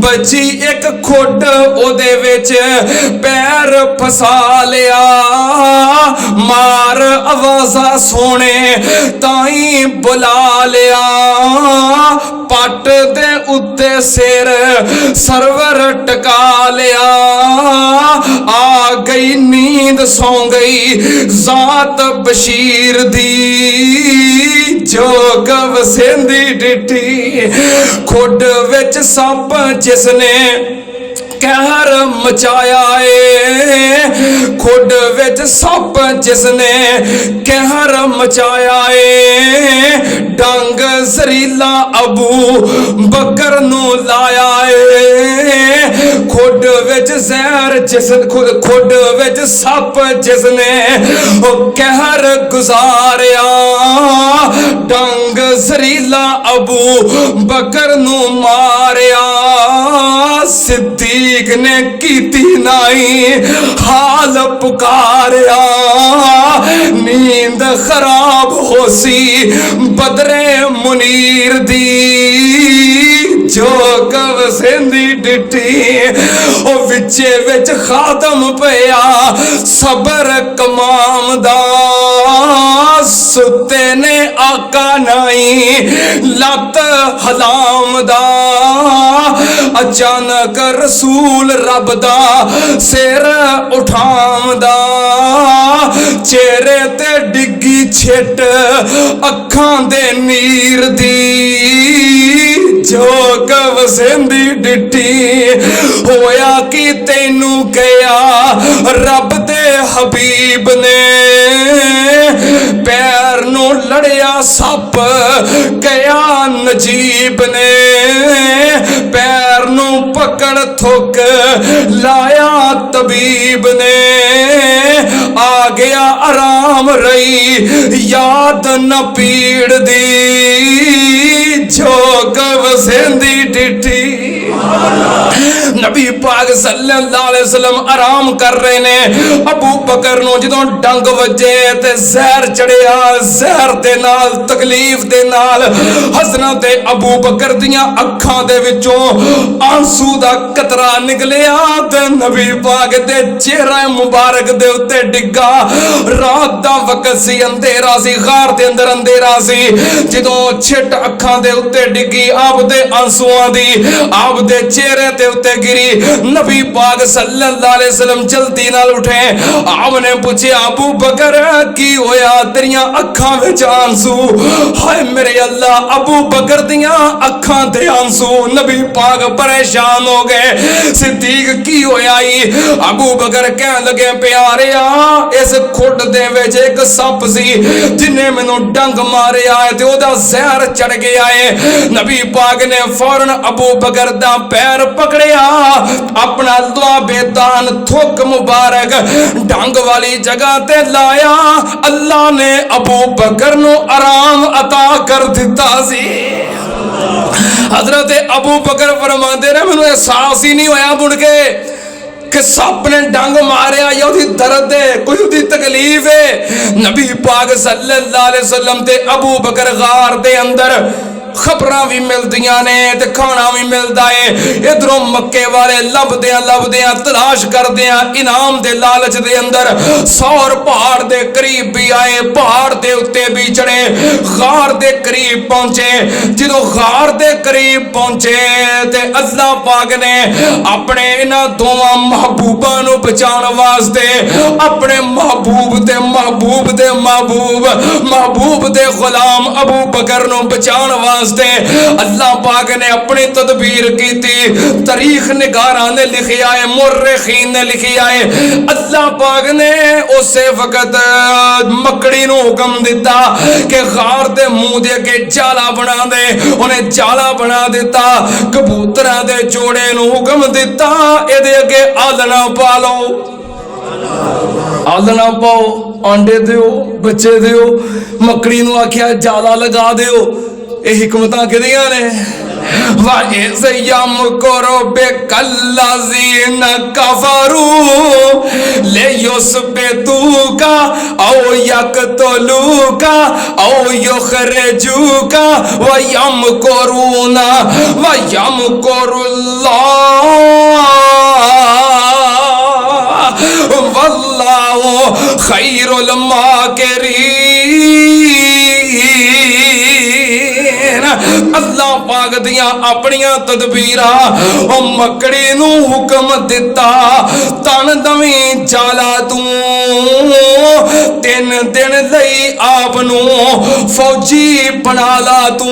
बची एक खुड ओदे विच पैर फसा लिया, मार आवाजा सोने ताई बुला लिया। पट दे उत्ते सिर सरवर टका लिया, आ गई नींद सौ गई जात बशीर दी, जोग वसेंदी डिठी खुड विच सप जिसने कहर मचाया है खुड विच सप जिसने कहर मचाया है डंग जरीला अबू बकर नू लाया है खुड विच जहर जिस खुड विच सप जिसने कहर गुजारिया डंग जरीला अबू बकर नू मारिया सिद्दीक ने कीती नाई हाल पुकारिया नींद खराब होसी बदरे मुनीर दी जोग वसेंदी डिठी ओ विचे विच खादम पया सबर कमाम दा सुते ने आका नाई लत हलाम दा अचानक रसूल रब दा सिर उठाम दा चेहरे ते डिग्गी छिट अखां दे नीर दी जोग वसेंदी डिठी होया कि तैनू गया रब दे हबीब ने पैर नू लड़िया सप गया नजीब ने पैर नू पकड़ थुक लाया तबीब ने आ गया आराम रही याद न पीड़ दी जोग वसेंदी डिठी नबी पाक सल्लल्लाहु अलैहि वसल्लम आराम कर रहे ने अबू बकर नु जदों डंग वजे ते जहर चढ़िया जहर दे नाल तकलीफ दे नाल हज़रत अबू बकर दियां अखां दे विचों आंसू दा कतरा निकलिया ते नबी पाक दे चेहरा मुबारक दे उत्ते डिग्गा रात दा वक्त सी अंधेरा सी गार दे अंदर अंधेरा सी जदों छिट अखां दे उत्ते डिग्गी आप दे आंसुआं दी आप दे चेहरे ते उत्ते गिरी नबी पाक सल्लल्लाहु अलैहि वसल्लम जल्दी नाल उठे आपने पूछा अबू बकर की होया तेरियां अखां विच आंसू हाय मेरे अल्लाह अबू बकर दियां अखां दे आंसू नबी पाक परेशान हो गए सिद्दीक की होया अबू बकर कहन लगे प्यारिया इस खुड दे विच एक सप सी जिन्ने मैनू डंग मारिया है ते ओदा जहर चढ़ गया है नबी पाक ने फौरन अबू बकर दा पैर पकड़िया अपना बेदान थुक मुबारक डंग वाली जगह ते लाया अल्लाह ने अबू बकर नु आराम अता कर दिता सी हजरत अबू बकर फरमाते ने मैनू एहसास ही नहीं होया मुड़ के कि सप ने डंग मारिया या उदी दर्द है कोई उदी तकलीफ है नबी पाक सल्लल्लाहु अलैहि वसल्लम ते अबू बकर गार दे अंदर खबरां भी मिलदियां ने ते खाना भी मिलदा है इधरों मक्के वाले लभदियां तलाश करदियां इनाम दे लालच दे अंदर सौर पहाड़ दे करीब भी आए पहाड़ दे उत्ते भी चढ़े गार दे करीब पहुंचे जदों गार दे करीब पहुंचे ते अल्लाह पाक ने अपने इन्हां दोवां महबूबां नू बचाउण वास्ते अपने महबूब दे महबूब दे महबूब दे गुलाम अबू बकर नू बचाउण अल्लाह पाक ने अपनी तदबीर की थी तारीख निगारा ने लिखिया है मुर्रिखीन ने लिखिया है अल्लाह पाक ने उसे वक्त मकड़ी नू हुक्म दिता कि गार दे मुंह दे अगे जाला बना दे उन्हें जाला बना दिता कबूतरां दे जोड़े नू हुक्म दिता इहदे अगे आलना पा लो आलना पाओ आंडे दियो बच्चे दियो मकड़ी नू आख्या जाला लगा दियो ये हिकमतां किदियां ने वाइज़ यमकुरु बिकल्लज़ीन कफ़रू लियुस्बितूका औ यक़्तुलूका औ युख़रिजूका व यमकुरूना व यमकुरुल्लाह वल्लाहु खैरुल माकिरीन अल्लाह पाक दियां अपनियां तदबीरां मकड़ी नू हुक्म दिता तन दवी जाला तू ते तीन दिन लई आपनू फौजी बना ला तू,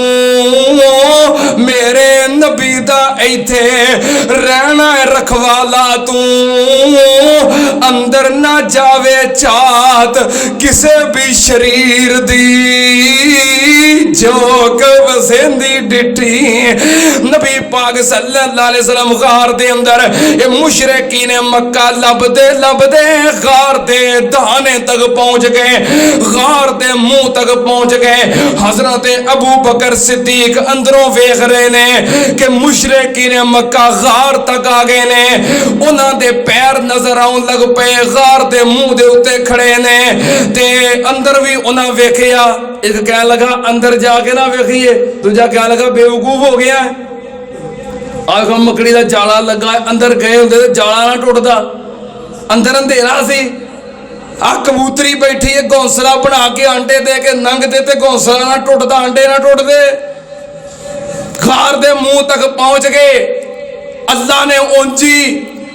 मेरे नबी दा इथे रहना रखवाला तू, अंदर ना जावे चात किसे भी शरीर दी, जो वसेंदी डिठी। नबी पाक सल्लल्लाहु अलैहि वसल्लम गार दे अंदर ये मुशरिकीन मक्का लबदे लबदे गार दे दाने तक पहुंच गए, गार दे मुंह तक पहुंच गए। हजरत अबू बकर सिद्दीक अंदरों वेख रहे ने कि मुशरिकीन मक्का गार तक आ गए ने, उन्हां दे पैर नजर आउन लग पे, गार दे मुंह दे उत्ते खड़े ने ते अंदर भी उन्हां वेखिया। एक कह लगा अंदर जाके ना वेखिए, दूजा कह लगा बेवकूफ हो गया है, आखो मकड़ी का जाला लगा, अंदर गए होंगे तो जाला ना टुटदा, अंदर अंधेरा सी। आ कबूतरी बैठी है घोंसला बना के अंडे दे के नंग दे ते घोंसला ना टुटदा, अंडे ना टुटदे। खार दे मुंह तक पहुंच गए, अल्लाह ने उंजी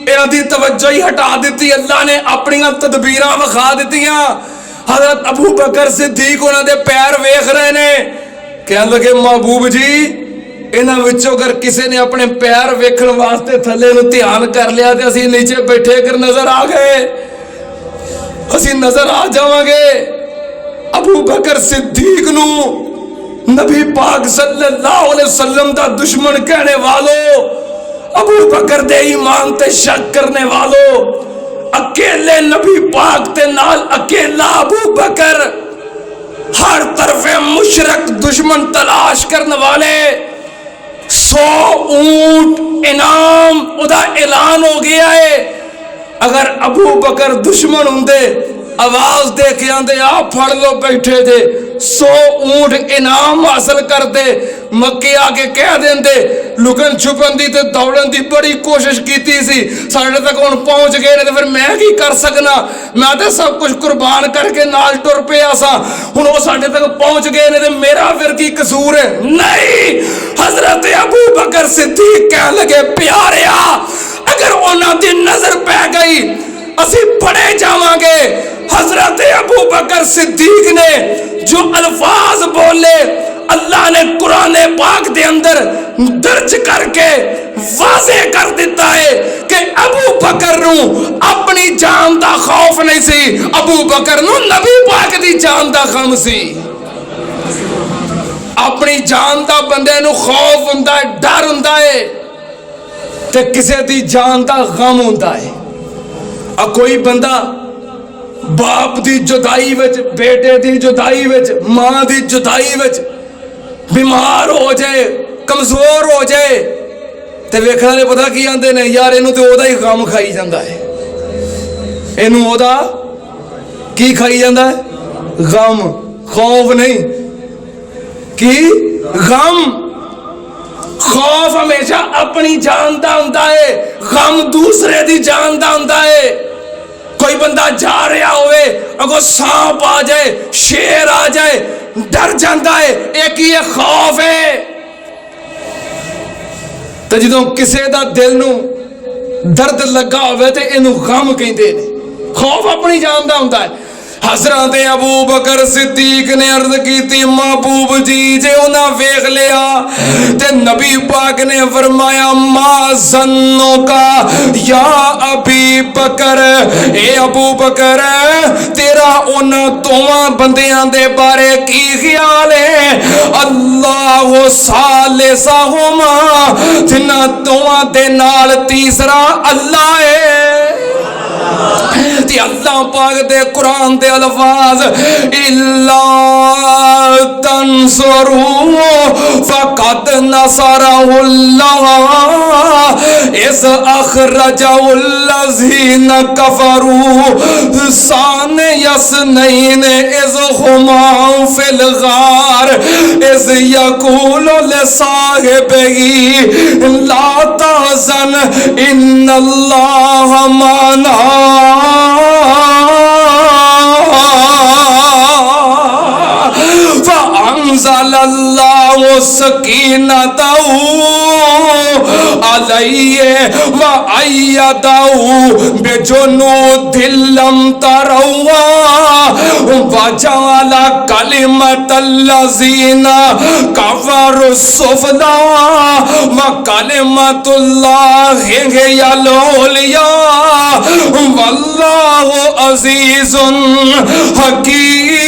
इन्हां दी तवज्जो ही हटा दी, अल्लाह ने अपनी तदबीरां विखा दित्तियां। हजरत अबू बकर सिद्दीक उन्हां दे पैर वेख रहे ने, कहन लगे महबूब जी इन्हां विचों अगर किसी ने अपने पैर वेखण वास्ते थले नूं ध्यान कर लिया तो असीं नीचे बैठे कर नजर आ गए, असीं नजर आ जावांगे। अबू बकर सिद्दीक नूं नबी पाक सल्लल्लाहु अलैहि वसल्लम दा दुश्मन कहने वालों, अबू बकर दे ईमान ते शक करने वालों, अकेले नबी पाक ते नाल अकेला अबू बकर, हर तरफे मुशरक दुश्मन तलाश करने वाले, 100 ऊंट इनाम उदा ऐलान हो गया है। अगर अबू बकर दुश्मन होंदे आवाज दे के आंदे आ फड़ लो बैठे थे, 100 ऊंट इनाम हासिल करते, मक्के आके कह देंदे लुकन छुपन दी ते दौड़न दी बड़ी कोशिश की सी, साढ़े तक हुण पहुंच गए ने, तो फिर मैं की कर सकना, मैं तो सब कुछ कुर्बान करके नाल टुर पिया सा, हुण वो साढ़े तक पहुंच गए ने, तो मेरा फिर की कसूर है? नहीं, हजरत अबू बकर सिद्दीक कह लगे प्यारिया अगर उन्हां दी नजर पै गई असीं पड़े जावांगे। हजरत अबू बकर सिद्दीक ने जो अल्फाज बोले अल्लाह ने कुरान पाक दे अंदर दर्ज करके वाज़े कर दिता है कि अबू बकर नूं अपनी जान दा खौफ नहीं सी, अबू बकर नूं नबी पाक दी जान दा गम सी। अपनी जान दा बंदे नूं खौफ हुंदा है, डर हुंदा है, ते किसे दी जान दा गम हुंदा है। आ कोई बंदा बाप दी जुदाई विच, बेटे दी जुदाई विच, मां दी जुदाई विच बीमार हो जाए, कमजोर हो जाए, ते वेखण वाले पता की आंदे ने, यार इनू ते ओदा ही गम खाई जांदा है, इनू ओदा की खाई जांदा है? गम, खौफ नहीं की गम। खौफ हमेशा अपनी जान दा हुंदा है, गम दूसरे दी जान दा हुंदा है। कोई बंदा जा रहा होवे अगो सांप आ जाए, शेर आ जाए, डर जाता है, एक ही खौफ है। तो जो किसी का दिल नूं दर्द लगा होवे ते इनू गम कहंदे ने, खौफ अपनी जान दा हुंदा है। हजरत अबू बकर सिद्दीक ने अर्ज की महबूब जी जे उन्हें वेख लिया ते नबी पाक ने फरमाया मा ज़न्नो का या अबी बकर, ए अबू बकर तेरा उन दोवां बंदियां दे बारे की ख्याल है? अल्लाह सालिसहुमा, जिन्हां दोवां दे नाल तीसरा अल्लाह है। अल्लाह पाक दे कुरान दे अल्फाज इल्ला तंसुरू फकद नसरहुल्लाह इस अखरजहुल्लज़ीन कफरू सान यसनैन इज़ हुमा फिल गार इज़ यक़ूलु लिसाहिबिही ला तहज़न इन्नल्लाह माना। फअंज़लल्लाहु सकीनतहु अलैहि व अय्यदहु बिजुनूदिल लम तरवा वजअल कलिमतल्लज़ीना कफरु सुफला व कलिमतुल्लाहि हियल उलिया वल्लाहु अज़ीज़ुन हकीम।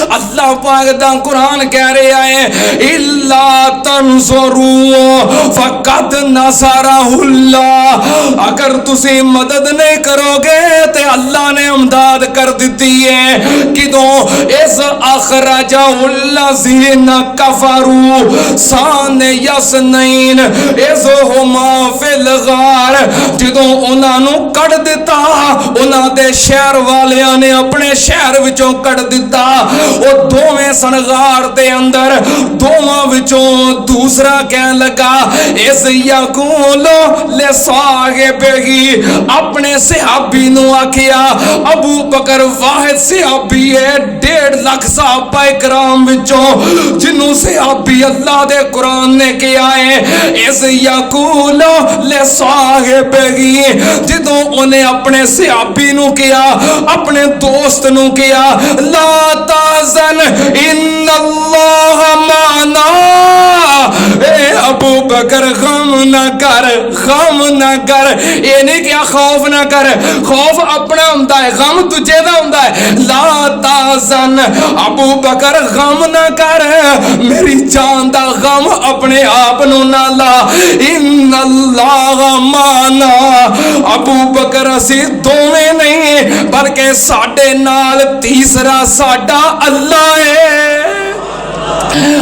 अल्लाह पाक दा कुरान कह रहा है इल्ला तंसुरू फकद नसरहुल्लाह, अगर तुसी मदद नहीं करोगे तो अल्लाह ने इमदाद कर दी है। किदों इस अखरजहुल्लज़ीना कफरू सान यसनैन इज़हुमा फिल गार, जदों उन्हां नूं कढ़ दिता उन्हां दे शहर वालियां ने अपने शहर विचों कढ़ दिता। वो दोवें सनगार दे अंदर दोवां विचों दूसरा कहन लगा इस यकूलो ले साहिबी, अपने सहाबी नूं आखिया अबू बकर वाहिद सहाबी है 1.5 लाख सहाबा इकराम विचों जिन्हों सहाबी अल्लाह दे कुरान ने किया है इस यकूलो ले साहिबी, जदों उन्हें अपने सहाबी नूं किया अपने दोस्त नूं किया ला ताज़न इन्नल्लाह माना, ए अबू बकर गम न कर ये नहीं क्या खौफ ना कर, खौफ अपना हुंदा है गम दूजे दा हुंदा है। ला ताज़न अबू बकर गम ना कर, मेरी जान दा गम अपने आप नूं ना ला। इन्नल्लाह माना, अबू बकर असी दोवें नहीं बल्कि साडे नाल तीसरा साडा अल्लाह है।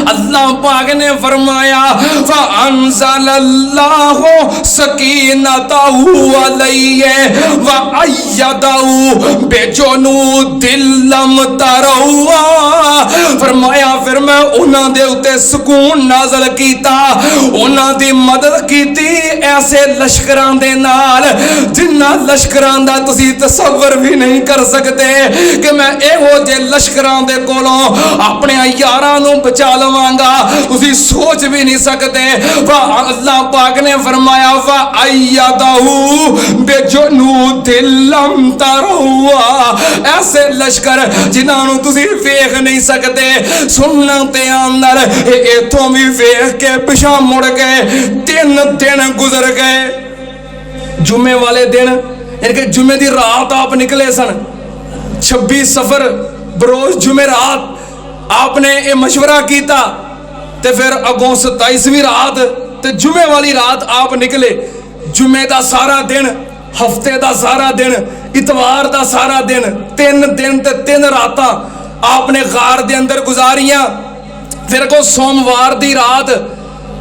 अल्लाह पाक ने फरमाया फ़अंज़लल्लाहु सकीनतहु अलैहि व अय्यदहु बिजुनूदिल लम तरवा, फरमाया फिर मैं उन्हां दे उत्ते सुकून नाज़िल कीता, उन्हां दी मदद कीती ऐसे लश्करां दे नाल जिन्हां लश्करां दा तुसीं तसव्वुर भी नहीं कर सकते कि मैं इहो जे लश्करां दे कोलों अपने यारां नूं बचा लवांगा, तुसी सोच भी नहीं सकते। अल्लाह पाक ने फरमाया वा अय्यदहु बिजुनूदिल लम तरवा, ऐसे लश्कर जिन्हां तुसी वेख नहीं सकते। सुनना ते अंदर इथों भी वेख के पिछा मुड़ गए। 3 दिन गुजर गए। जुम्मे वाले दिन इनके जुम्मे दी रात आप निकले सन 26 सफर बरोज जुमे रात आपने ये मशवरा किया ते फिर अगों 27वीं रात ते जुमे वाली रात आप निकले। जुमे का सारा दिन हफ्ते का सारा दिन इतवार का सारा दिन 3 दिन ते 3 रात आपने गार दे अंदर गुजारियां। फिर को सोमवार दी रात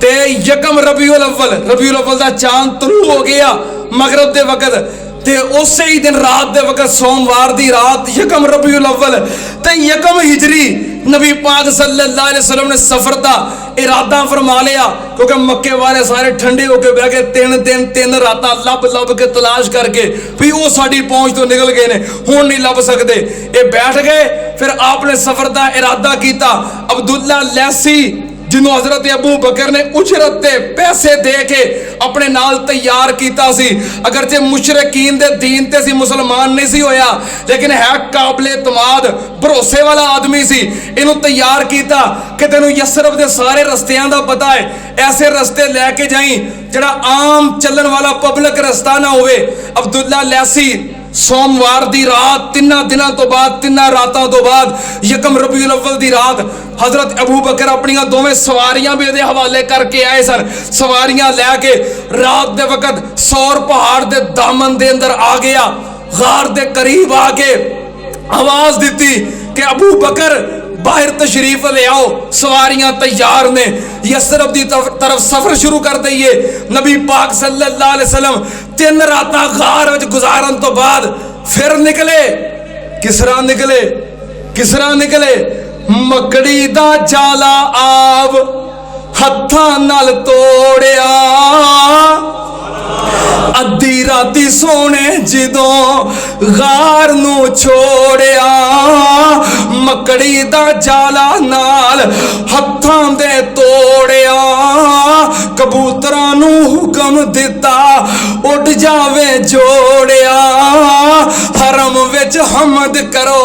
ते यकम रबीउल अव्वल का चांद तुलू हो गया मगरब दे वक्त ते उसे ही दिन रात दे वक्त सोमवार दी रात यकम रबीउल अव्वल ते यकम हिजरी नबी पाक सल्लल्लाहु अलैहि वसल्लम ने सफर का इरादा फरमा लिया, क्योंकि मक्के वाले सारे ठंडे होके बह गए। 3 दिन 3 रात लब के तलाश करके भी वो साड़ी पहुंच तो निकल गए ने हुण नहीं लब सकते। ये बैठ गए। फिर आपने सफर का इरादा किया। अब्दुल्ला लैसी जिन्हों हजरत अबू बकर ने उजरत ते पैसे दे के अपने नाल तैयार किया सी, अगरचे मुशरकीन दे दीन ते सी मुसलमान नहीं सी होया, लेकिन है काबिल एतमाद भरोसे वाला आदमी सी। इनू तैयार किया कि तेनू यसरफ दे सारे रस्तियां दा पता है, ऐसे रस्ते लैके जाई जड़ा आम चलन वाला पब्लिक रस्ता ना होवे। अब्दुल्ला लैसी सोमवार दी रात 3 दिनों तो बाद 3 रातों तो बाद यकम रबीउल अव्वल दी रात हजरत अबू बकर अपनी दोवें सवारियां भी दे हवाले करके आए सन। सवारियां लैके रात दे वक्त सौर पहाड़ दे दामन दे अंदर आ गया। गार दे करीब आके आवाज दी कि अबू बकर बाहर तशरीफ ले आओ, सवारियां तैयार ने, यसरफ दी तरफ सफर शुरू कर दईए। नबी पाक सल्लल्लाहु अलैहि वसल्लम 3 रात गार विच गुजारन तो बाद फिर निकले। किसरा निकले मकड़ी दा जाला आव हत्थां नाल तोड़िया, अद्धी राती नबी सोने जदों गार नू छोड़िया मकड़ी दा जाला नाल हत्थां दे तोड़िया कबूतरां नू हुक्म दिता उड़ जावे जोड़िया हरम विच हमद करो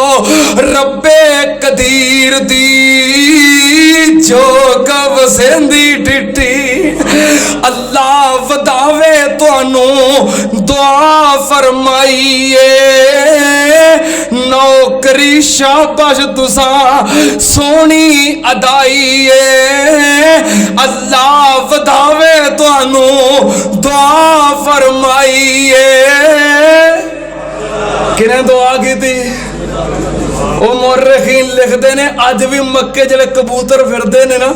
रब्बे कदीर दी जो कब सेंदी डिटी अल्लाह वधावे तुहानू दुआ फरमाइए नौकरी शाबाश तुसा सोनी अदाइए अल्लाह वधावे तुहानू दुआ फरमाइए किने दुआ की थी ਉਹ ਮੁਰਖੀਨ ਲਿਖਦੇ ਨੇ ਅੱਜ ਵੀ ਮੱਕੇ ਜਿਹੜੇ ਕਬੂਤਰ ਫਿਰਦੇ ਨੇ ਨਾ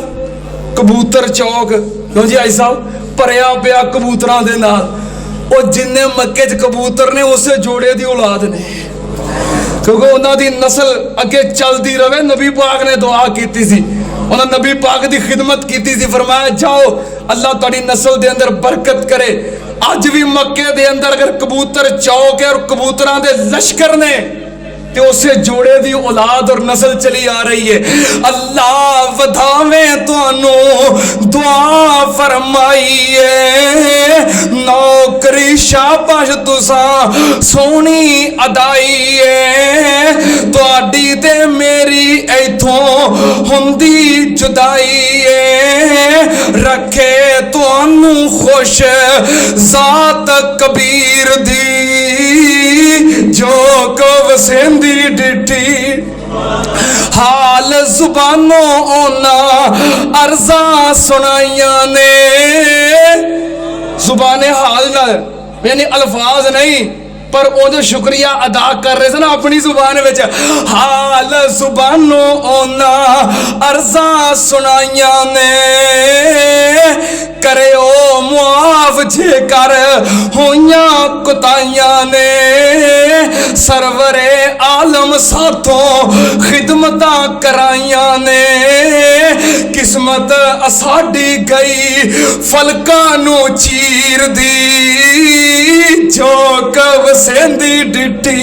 ਕਬੂਤਰ ਚੌਕ ਲੋ ਜੀ ਆਈ ਸਾਹਿਬ ਭਰਿਆ ਪਿਆ ਕਬੂਤਰਾਂ ਦੇ ਨਾਲ ਉਹ ਜਿੰਨੇ ਮੱਕੇ 'ਚ ਕਬੂਤਰ ਨੇ ਉਸੇ ਜੋੜੇ ਦੀ ਔਲਾਦ ਨੇ ਕਿਉਂਕਿ ਉਹਨਾਂ ਦੀ ਨਸਲ ਅੱਗੇ ਚੱਲਦੀ ਰਵੇ ਨਬੀ ਪਾਕ ਨੇ ਦੁਆ ਕੀਤੀ ਸੀ ਉਹਨਾਂ ਨਬੀ ਪਾਕ ਦੀ ਖਿਦਮਤ ਕੀਤੀ ਸੀ ਫਰਮਾਇਆ ਜਾਓ ਅੱਲਾਹ ਤੁਹਾਡੀ ਨਸਲ ਦੇ ਅੰਦਰ ਬਰਕਤ ਕਰੇ ਅੱਜ ਵੀ ਮੱਕੇ ਦੇ ਅੰਦਰ ਅਗਰ ਕਬੂਤਰ ਚੌਕ ਹੈ ਔਰ ਕਬੂਤਰਾਂ ਦੇ ਲਸ਼ਕਰ ਨੇ ते उसे जोड़े दी औलाद और नस्ल चली आ रही है अल्लाह वधावे तुहानू दुआ फरमाइए नौकरी शाबाश तुसा सोनी अदाइए तुहाडी ते मेरी इथों हुंदी जुदाई रखे तुहानू खुश जात कबीर दी जो कब सेंदी डिटी हाल जुबानों ओना अर्जा सुनाइया ने जुबाने हाल ना यानी अल्फाज नहीं पर वो जो शुक्रिया अदा कर रहे थे ना अपनी जुबान विच हाल जुबानों ओना अर्जा सुनाइया ने करे ओ मुआफ जे कर होइया कुताइया ने सरवरे आलम साथों खिदमत कराइया ने किस्मत असाडी गई फलका नू चीर दी जो कब सेंदी डिटी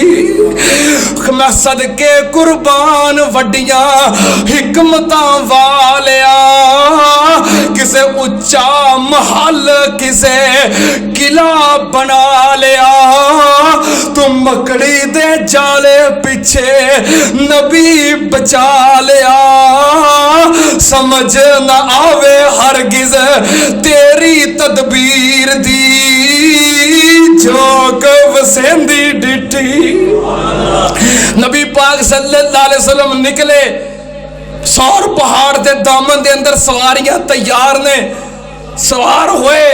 मैं सदके कुर्बान वड्डियां हिकमतां वालिया किसे उच्चा महल किसे किला बना लिया तुम मकड़ी दे जाले पीछे नबी बचा लिया समझ न आवे हरगिज तेरी तदबीर दी जो कब सेंदी डिटी नबी पाक सल्लल्लाहु अलैहि वसल्लम निकले सौर पहाड़ के दामन के अंदर सवारियां तैयार ने सवार हुए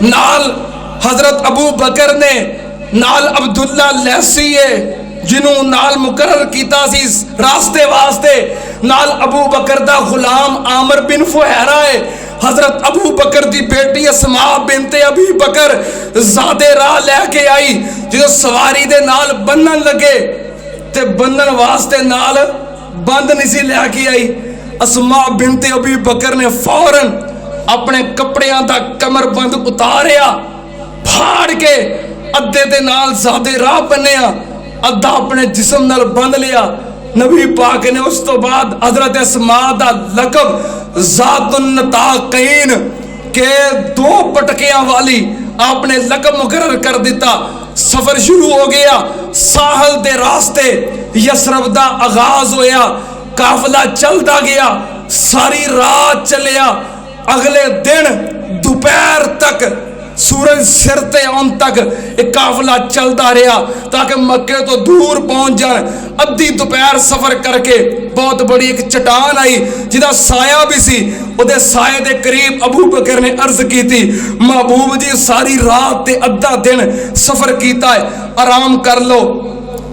नाल हजरत अबू बकर ने नाल अब्दुल्ला लैसी है जिन्हों नाल मुकर्रर कीता सी रास्ते वास्ते नाल अबू बकर दा गुलाम आमर बिन फुहैरा है हजरत अबू बकर दी बेटी अस्मा बिनते अबी बकर ज़ादे राह लैके आई जो सवारी दे नाल बन्नन लगे ते बन्नन वास्ते नाल बंद नहीं सी लैके आई अस्मा बिनते अबी बकर ने फौरन अपने कपड़ियां दा कमरबंद उतारिया फाड़ के अद्धे दे नाल ज़ादे राह बन्निया अद्धा अपने जिस्म नाल बंद लिया नबी पाक ने उस तो बाद हजरत अस्मा दा लकब ज़ातुन नताक़ैन के दो पटकियां वाली आपने लकब मुकर्रर कर दिता सफर शुरू हो गया साहल दे रास्ते यसरब दा आगाज होया काफिला चलता गया सारी रात चलिया अगले दिन दोपहर तक सूरज सिर ते आउन तक एक काफिला चलता रहा ताकि मक्के तो दूर पहुंच जाए अद्धी दोपहर सफर करके बहुत बड़ी एक चट्टान आई जिदा साया भी सी उहदे साए दे करीब अबू बकर ने अर्ज की थी महबूब जी सारी रात ते अद्धा दिन सफर कीता है आराम कर लो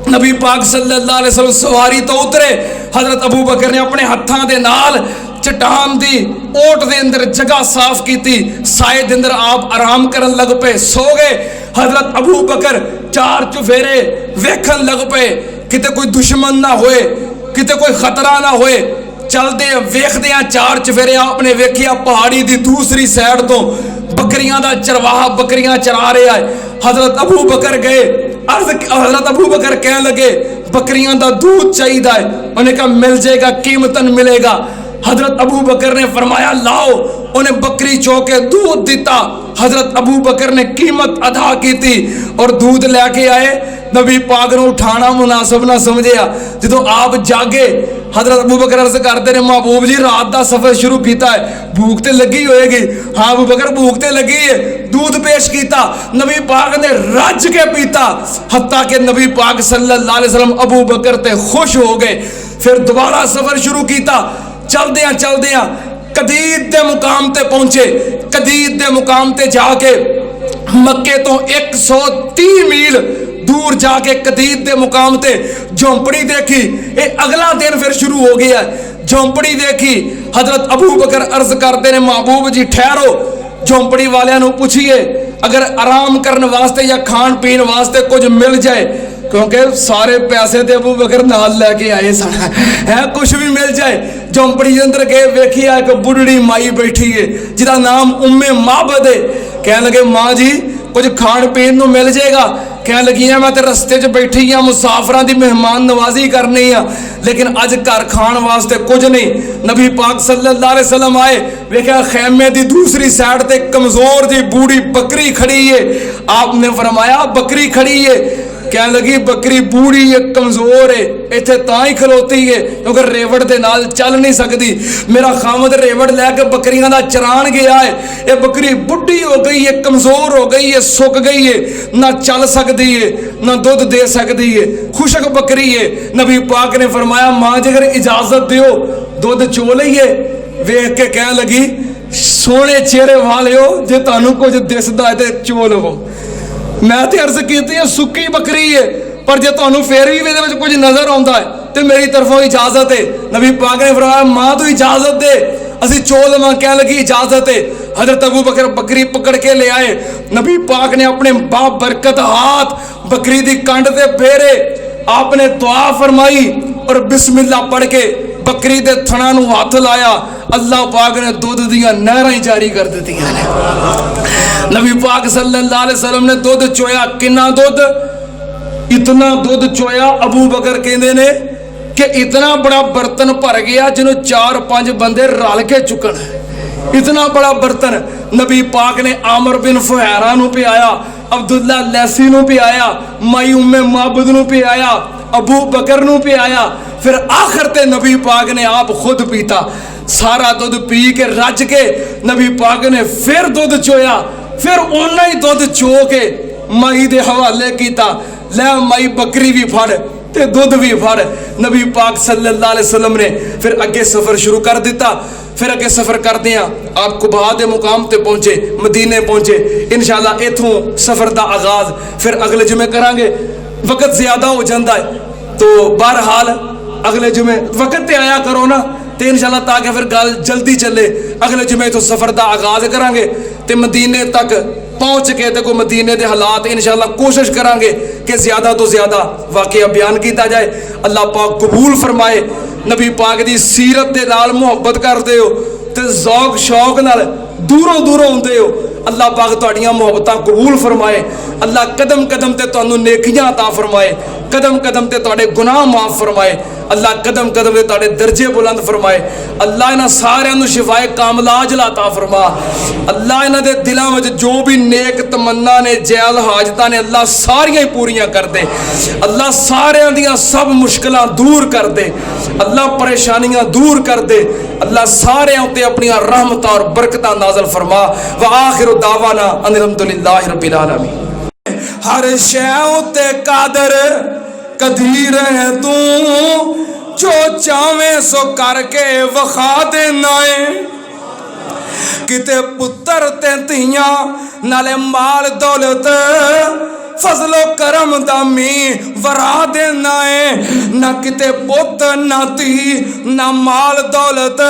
नबी पाक सल्लल्लाहु अलैहि वसल्लम सवारी तो उतरे हजरत अबू बकर ने अपने हत्थां दे नाल चट्टान दी ओट दे अंदर जगह साफ की थी साए दे अंदर आप आराम करन लग पे सो गए हजरत अबू बकर चार चुफेरे वेखन लग पे किते कोई दुश्मन ना होए किते कोई खतरा ना होए चलते वेखदे चार चुफेरे आपने वेखिया पहाड़ी दी दूसरी साइड तो बकरियां दा चरवाहा बकरियां चरा रहा है। हजरत अबू बकर गए, हजरत अबू बकर कहने लगे बकरियां दा दूध चाहिए है। उन्हें कहा मिल जाएगा, कीमतन मिलेगा। हजरत अबू बकर ने फरमाया लाओ, उन्हें बकरी चौके दूध दिता। हजरत अबू बकर ने कीमत अदा की थी और दूध लैके आए। नबी पाक ने उठाना मुनासिब ना समझिया। जो आप जागे हजरत अबू बकर अर्ज करते रहे महबूब जी रात का सफर शुरू किया है, भूख तो लगी होएगी। हाँ अबू बकर भूख तो लगी है। दूध पेश किया, नबी पाक ने रज के पीता, हत्ता के नबी पाक सल्लल्लाहु अलैहि वसल्लम अबू बकर ते खुश हो गए। फिर दोबारा सफर शुरू किया। चलदियां चलदियां कदीद के मुकाम ते पहुंचे। कदीद के मुकाम ते जाके मक्के तो 130 मील दूर जाके कदीद के मुकाम ते झोंपड़ी देखी। ये अगला दिन फिर शुरू हो गया। झोंपड़ी देखी, हजरत अबू बकर अर्ज करते ने महबूब जी ठहरो, झोंपड़ी वालियां पूछिए अगर आराम करने वास्ते या खान पीन वास्ते कुछ मिल जाए, क्योंकि सारे पैसे तो अबू बकर नाल लैके आए सन है, कुछ भी मिल जाए। झोंपड़ी के अंदर गए, वेखिया एक बुढ़ड़ी माई बैठी है जिसका नाम उम्मे माबद है। कहने लगे माँ जी कुछ खान पीन को मिल जाएगा। कह लगी मैं तो रस्ते च बैठी हाँ, मुसाफिर की मेहमान नवाजी करनी है, लेकिन अज घर खान वास्ते कुछ नहीं। नबी पाक सल्लल्लाहु अलैहि वसल्लम आए, वेख्या खैमे की दूसरी साइड ते कमजोर जी बूढ़ी बकरी खड़ी है। आपने फरमाया बकरी खड़ी है। कह लगी बकरी बूढ़ी है, कमजोर है, इत्थे तां ही खलोती है क्योंकि रेवड़ दे नाल चल नहीं सकती। मेरा खामद रेवड़ लैके बकरियां दा चरान गया है, ये बकरी बुढ़ी हो गई है, कमजोर हो गई है, सुक गई है, ना चल सकती है ना दूध दे सकती है, खुशक बकरी है। नबी पाक ने फरमाया मां जी अगर इजाजत दियो दूध चो लईए। वेख के कह लगी सोने चेहरे वाले हो, जे तुहानू कुछ दिसदा है ते चो लवो। मैं तो अर्ज की सुक्की बकरी है, पर जो तुहानू फिर भी कुछ नजर आता है तो मेरी तरफों इजाजत है। नबी पाक ने फरमाया मां तू इजाजत दे, असी चो लवां। कह लगी इजाजत है। हजरत अबू बकर बकरी पकड़ के ले आए। नबी पाक ने अपने बाप बरकत हाथ बकरी की कंड से फेरे, आपने दुआ फरमाई और बिस्मिल्लाह पढ़ के बकरी के थणा नू हाथ लाया। अल्लाह पाक ने दूध दियां नहरां जारी कर दी ने। नबी पाक सल्लल्लाहु अलैहि वसल्लम ने दूध चोया। कितना दूध? इतना दूध चोया, अबू बकर कहते ने कि इतना बड़ा बर्तन भर गया जिन्हों 4-5 बंदे रल के चुकन। इतना बड़ा बर्तन नबी पाक ने आमर बिन फुहैरा नू पियाया, अब्दुल्ला लैसी नू पियाया, माई उम्मे माबद नू पियाया, अबू बकर नू पियाया, फिर आखिर ते नबी पाक ने आप खुद पीता। सारा दूध पी के रज के नबी पाक ने फिर दूध चोया, फिर उन्ना ही दूध चो के माई दे हवाले किया, लै माई बकरी भी फड़ ते दूध भी फड़। नबी पाक सल्लल्लाहु अलैहि वसल्लम ने फिर अगे सफर शुरू कर दिता। फिर अगे सफर करते हैं आप कुबा के मुकाम ते पहुंचे, मदीने पहुंचे। इंशाअल्लाह इथों सफर का आगाज फिर अगले जुमे करांगे। वक्त ज्यादा हो जाता है तो बहरहाल अगले जुमे वक्त ते आया करो ना, तो इंशाअल्लाह ताकि फिर गल जल्दी चले। अगले जुमे तो सफर का आगाज करांगे ते मदीने तक पहुंच के देखो मदीने के हालात इंशाअल्लाह कोशिश करांगे कि ज्यादा तो ज्यादा वाकया बयान किया जाए। अल्लाह पाक कबूल फरमाए। नबी पाक की सीरत के नाल मुहब्बत करते हो तो जौक शौक नाल दूरों दूरों आते हो। अल्लाह पाक तुहाड़ियां मुहब्बतां कबूल फरमाए। अल्लाह कदम कदम ते तुहानू नेकियां अता फरमाए, कदम कदम ते तुहाडे गुनाह माफ फरमाए। अल्लाह कदम कदम ते तुहाडे दर्जे बुलंद फरमाए। अल्लाह इन्हां सारियां नू शिफाए कामलाज अता फरमा। अल्लाह इन्हां दे दिलां विच जो भी नेक तमन्ना ने, जैल हाजतां ने, अल्लाह सारियां ही पूरियां कर दे। अल्लाह सारियां दियां सब मुश्किलां दूर कर दे। अल्लाह परेशानियां दूर कर दे। अल्लाह सारियां उत्ते अपनियां रहमतां और बरकतां नाज़िल फरमा। व आखिरु दावाना अल्हम्दुलिल्लाहि रब्बिल आलमीन। हर शै उत्ते कादर कदीर है तू, जो चावें सो करके वखा देना है। किते पुत्र ते धीयां नाले माल दौलत फजलो करम दा मी वरा देना है। ना किते पुत ना धी ना माल दौलत,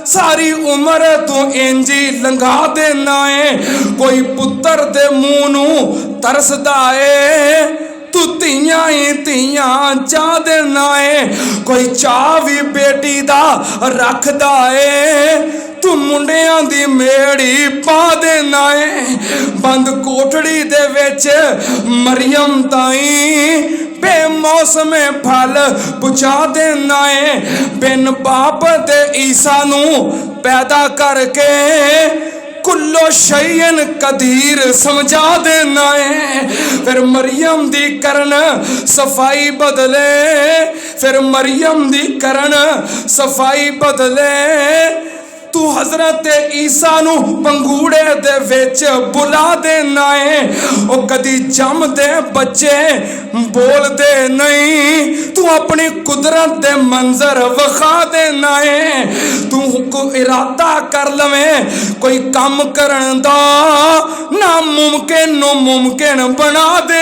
सारी उम्र तू इंजी लंघा देना है। कोई पुत्र दे मुंह नू तरसदा है, तू तियां ही तियां चाह देना है। कोई चाह भी बेटी दा रखदा है, तू मुंडियां दी मेड़ी पा देना है बंद कोठड़ी दे विच मरियम ताई बेमौसमे फल पुचा देना है बिन बाप दे ईसा नू पैदा करके कुल्लो शैयन कदीर समझा देना है फिर मरियम दी करन सफाई बदले फिर मरियम दी करन सफाई बदले तू हजरत ईसा नू पंगूड़े दे विच बुला देना है ओ कदी जमदे बच्चे बोलदे नहीं तू अपनी कुदरत दे मंजर विखा देना है तू को इरादा कर लवे कोई काम करन दा नामुमकिन नू मुमकिन बना दे।